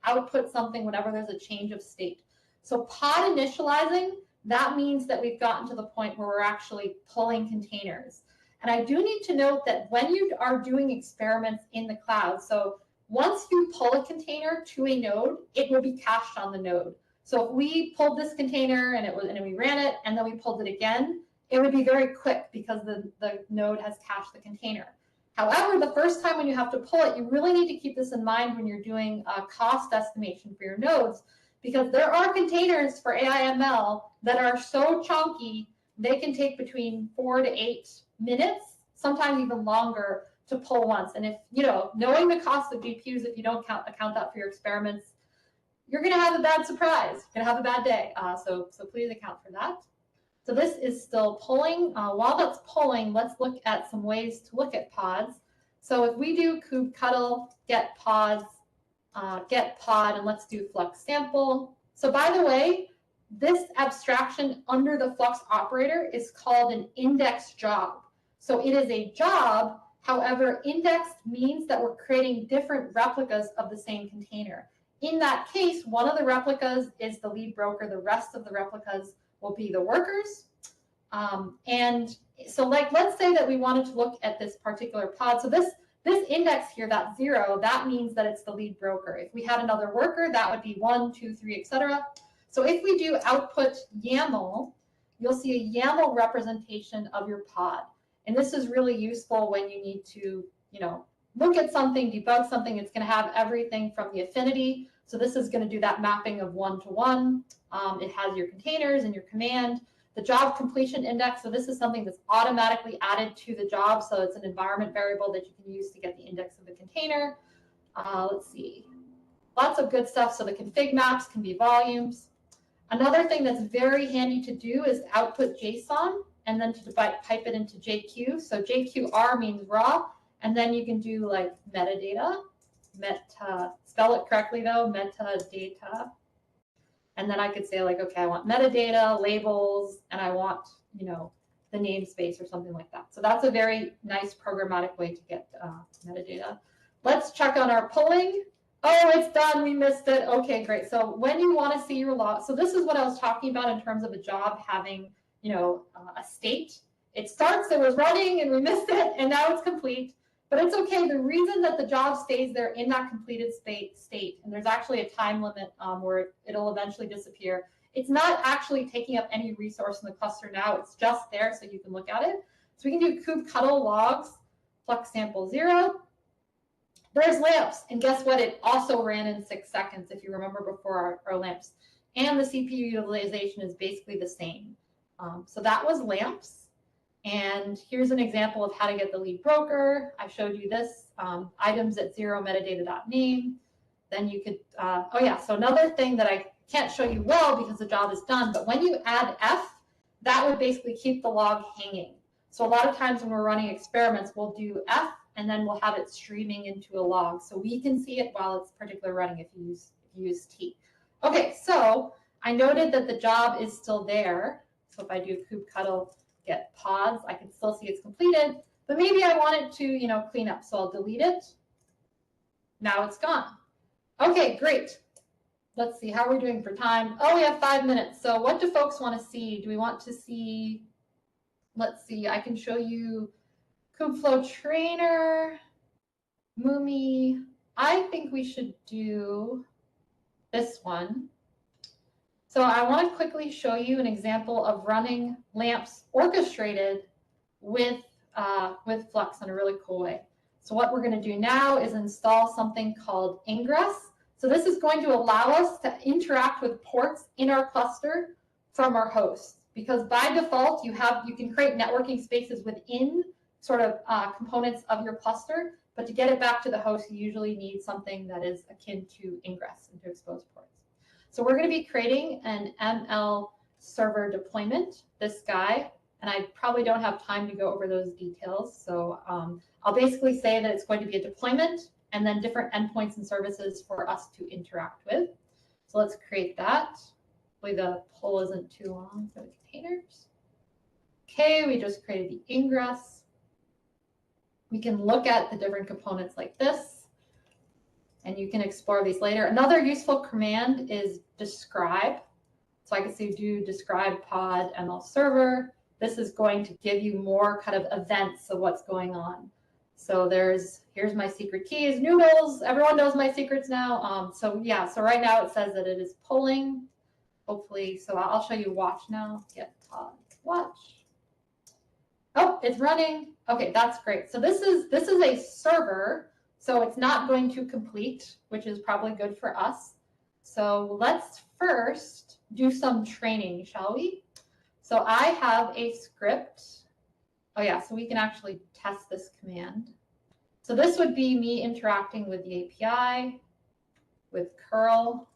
output something whenever there's a change of state. So pod initializing, that means that we've gotten to the point where we're actually pulling containers. And I do need to note that when you are doing experiments in the cloud, so once you pull a container to a node, it will be cached on the node. So if we pulled this container and we ran it and then we pulled it again, it would be very quick because the node has cached the container. However, the first time when you have to pull it, you really need to keep this in mind when you're doing a cost estimation for your nodes, because there are containers for AI/ML that are so chunky, they can take between 4 to 8 minutes, sometimes even longer, to pull once. And if, knowing the cost of GPUs, if you don't account that for your experiments, you're going to have a bad surprise. You're going to have a bad day. So please account for that. So this is still pulling. While that's pulling, let's look at some ways to look at pods. So if we do kubectl get pods, get pod, and let's do Flux sample. So by the way, this abstraction under the Flux operator is called an index job. So it is a job. However, indexed means that we're creating different replicas of the same container. In that case, one of the replicas is the lead broker. The rest of the replicas will be the workers. And so let's say that we wanted to look at this particular pod. So this index here, that 0, that means that it's the lead broker. If we had another worker, that would be 1, 2, 3, etc. So if we do output YAML, you'll see a YAML representation of your pod. And this is really useful when you need to, you know, look at something, debug something. It's going to have everything from the affinity. So this is going to do that mapping of 1-to-1. It has your containers and your command. The job completion index. So this is something that's automatically added to the job. So it's an environment variable that you can use to get the index of the container. Let's see. Lots of good stuff. So the config maps can be volumes. Another thing that's very handy to do is to output JSON and then to pipe it into JQ. So JQR means raw. And then you can do like metadata, spell it correctly though, metadata. And then I could say like, okay, I want metadata, labels, and I want, you know, the namespace or something like that. So that's a very nice programmatic way to get metadata. Let's check on our polling. Oh, it's done. We missed it. Okay, great. So when you want to see your log, so this is what I was talking about in terms of a job having, you know, a state. It starts, it was running, and we missed it, and now it's complete. But it's okay. The reason that the job stays there in that completed state, and there's actually a time limit where it'll eventually disappear. It's not actually taking up any resource in the cluster now. It's just there so you can look at it. So we can do kubectl logs, flux sample 0. There's lamps, and guess what? It also ran in 6 seconds, if you remember before our lamps. And the CPU utilization is basically the same. So that was lamps. And here's an example of how to get the lead broker. I showed you this, items at 0 metadata.name. Then you could, oh yeah, so another thing that I can't show you well because the job is done, but when you add F, that would basically keep the log hanging. So a lot of times when we're running experiments, we'll do F, and then we'll have it streaming into a log. So we can see it while it's particularly running if you use T. Okay, so I noted that the job is still there. So if I do kubectl get pods, I can still see it's completed, but maybe I want it to, you know, clean up. So I'll delete it. Now it's gone. Okay, great. Let's see how we're doing for time. Oh, we have 5 minutes. So what do folks want to see? Do we want to see, let's see, I can show you Kubeflow Trainer, MuMMI. I think we should do this one. So I want to quickly show you an example of running lamps orchestrated with Flux in a really cool way. So what we're going to do now is install something called Ingress. So this is going to allow us to interact with ports in our cluster from our hosts, because by default you can create networking spaces within sort of components of your cluster, but to get it back to the host, you usually need something that is akin to Ingress and to expose ports. So we're going to be creating an ML server deployment, this guy, and I probably don't have time to go over those details. So I'll basically say that it's going to be a deployment and then different endpoints and services for us to interact with. So let's create that. Hopefully the poll isn't too long for the containers. Okay, we just created the ingress. We can look at the different components like this, and you can explore these later. Another useful command is describe. So I can say do describe pod ML server. This is going to give you more kind of events of what's going on. So here's my secret key is noodles. Everyone knows my secrets now. So yeah, so right now it says that it is polling. Hopefully, so I'll show you watch now. Get pod watch. Oh, it's running. Okay, that's great. So this is a server. So it's not going to complete, which is probably good for us. So let's first do some training, shall we? So I have a script. Oh yeah, so we can actually test this command. So this would be me interacting with the API, with curl.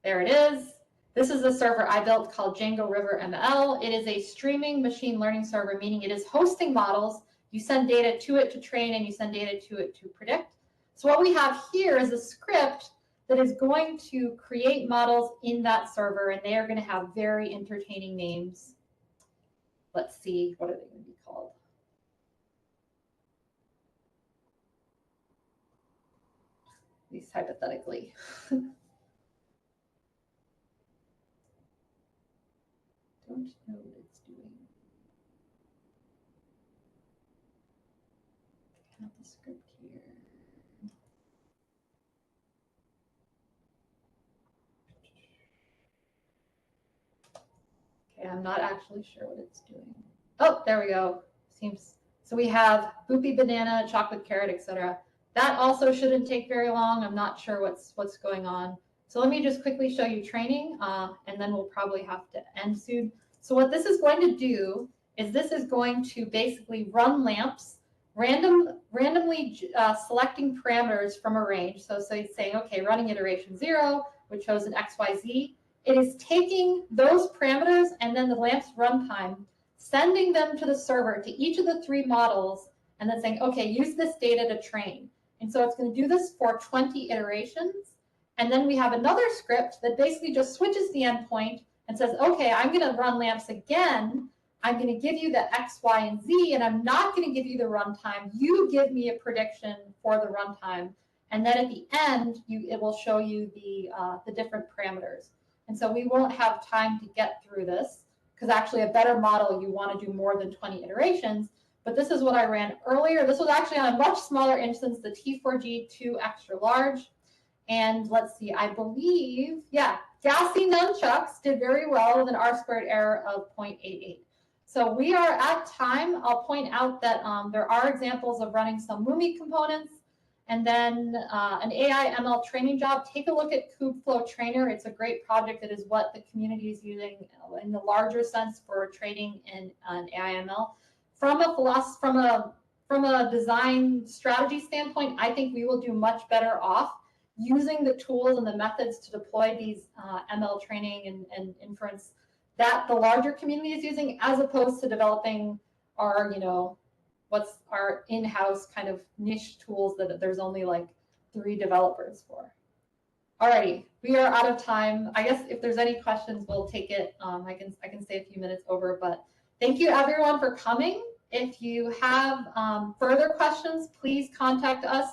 There it is. This is a server I built called Django River ML. It is a streaming machine learning server, meaning it is hosting models. You send data to it to train, and you send data to it to predict. So what we have here is a script that is going to create models in that server, and they are going to have very entertaining names. Let's see, what are they going to be called? At least hypothetically. Don't know what it's doing. I have the script here. Okay, I'm not actually sure what it's doing. Oh, there we go. seems, so we have Boopy Banana, Chocolate Carrot, etc. That also shouldn't take very long. I'm not sure what's going on. So let me just quickly show you training, and then we'll probably have to end soon. So what this is going to do is this is going to basically run lamps, randomly selecting parameters from a range. So it's saying, okay, running iteration 0, which shows an XYZ. It is taking those parameters and then the lamp's runtime, sending them to the server, to each of the 3 models, and then saying, okay, use this data to train. And so it's going to do this for 20 iterations. And then we have another script that basically just switches the endpoint and says, okay, I'm going to run lamps again. I'm going to give you the X, Y, and Z, and I'm not going to give you the runtime. You give me a prediction for the runtime. And then at the end, it will show you the different parameters. And so we won't have time to get through this, because actually a better model, you want to do more than 20 iterations. But this is what I ran earlier. This was actually on a much smaller instance, the T4G2 extra large. And let's see, I believe, yeah, Gassy Nunchucks did very well with an R-squared error of 0.88. So we are at time. I'll point out that there are examples of running some MuMMI components, and then an AI ML training job. Take a look at Kubeflow Trainer. It's a great project. It is what the community is using in the larger sense for training in AI ML. From a design strategy standpoint, I think we will do much better off using the tools and the methods to deploy these ML training and inference that the larger community is using, as opposed to developing our, what's our in-house kind of niche tools that there's only like 3 developers for. Alrighty, we are out of time. I guess if there's any questions, we'll take it. I can stay a few minutes over, but thank you everyone for coming. If you have further questions, please contact us.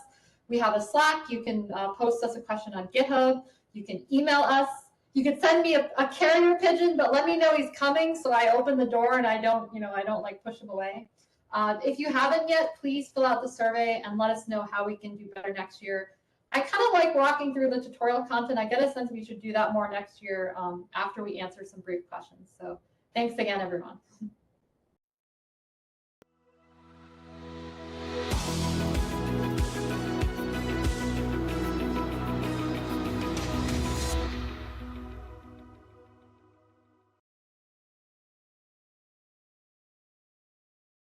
We have a Slack. You can post us a question on GitHub. You can email us. You could send me a carrier pigeon, but let me know he's coming so I open the door and I don't like push him away. If you haven't yet, please fill out the survey and let us know how we can do better next year. I kind of like walking through the tutorial content. I get a sense we should do that more next year after we answer some brief questions. So thanks again, everyone.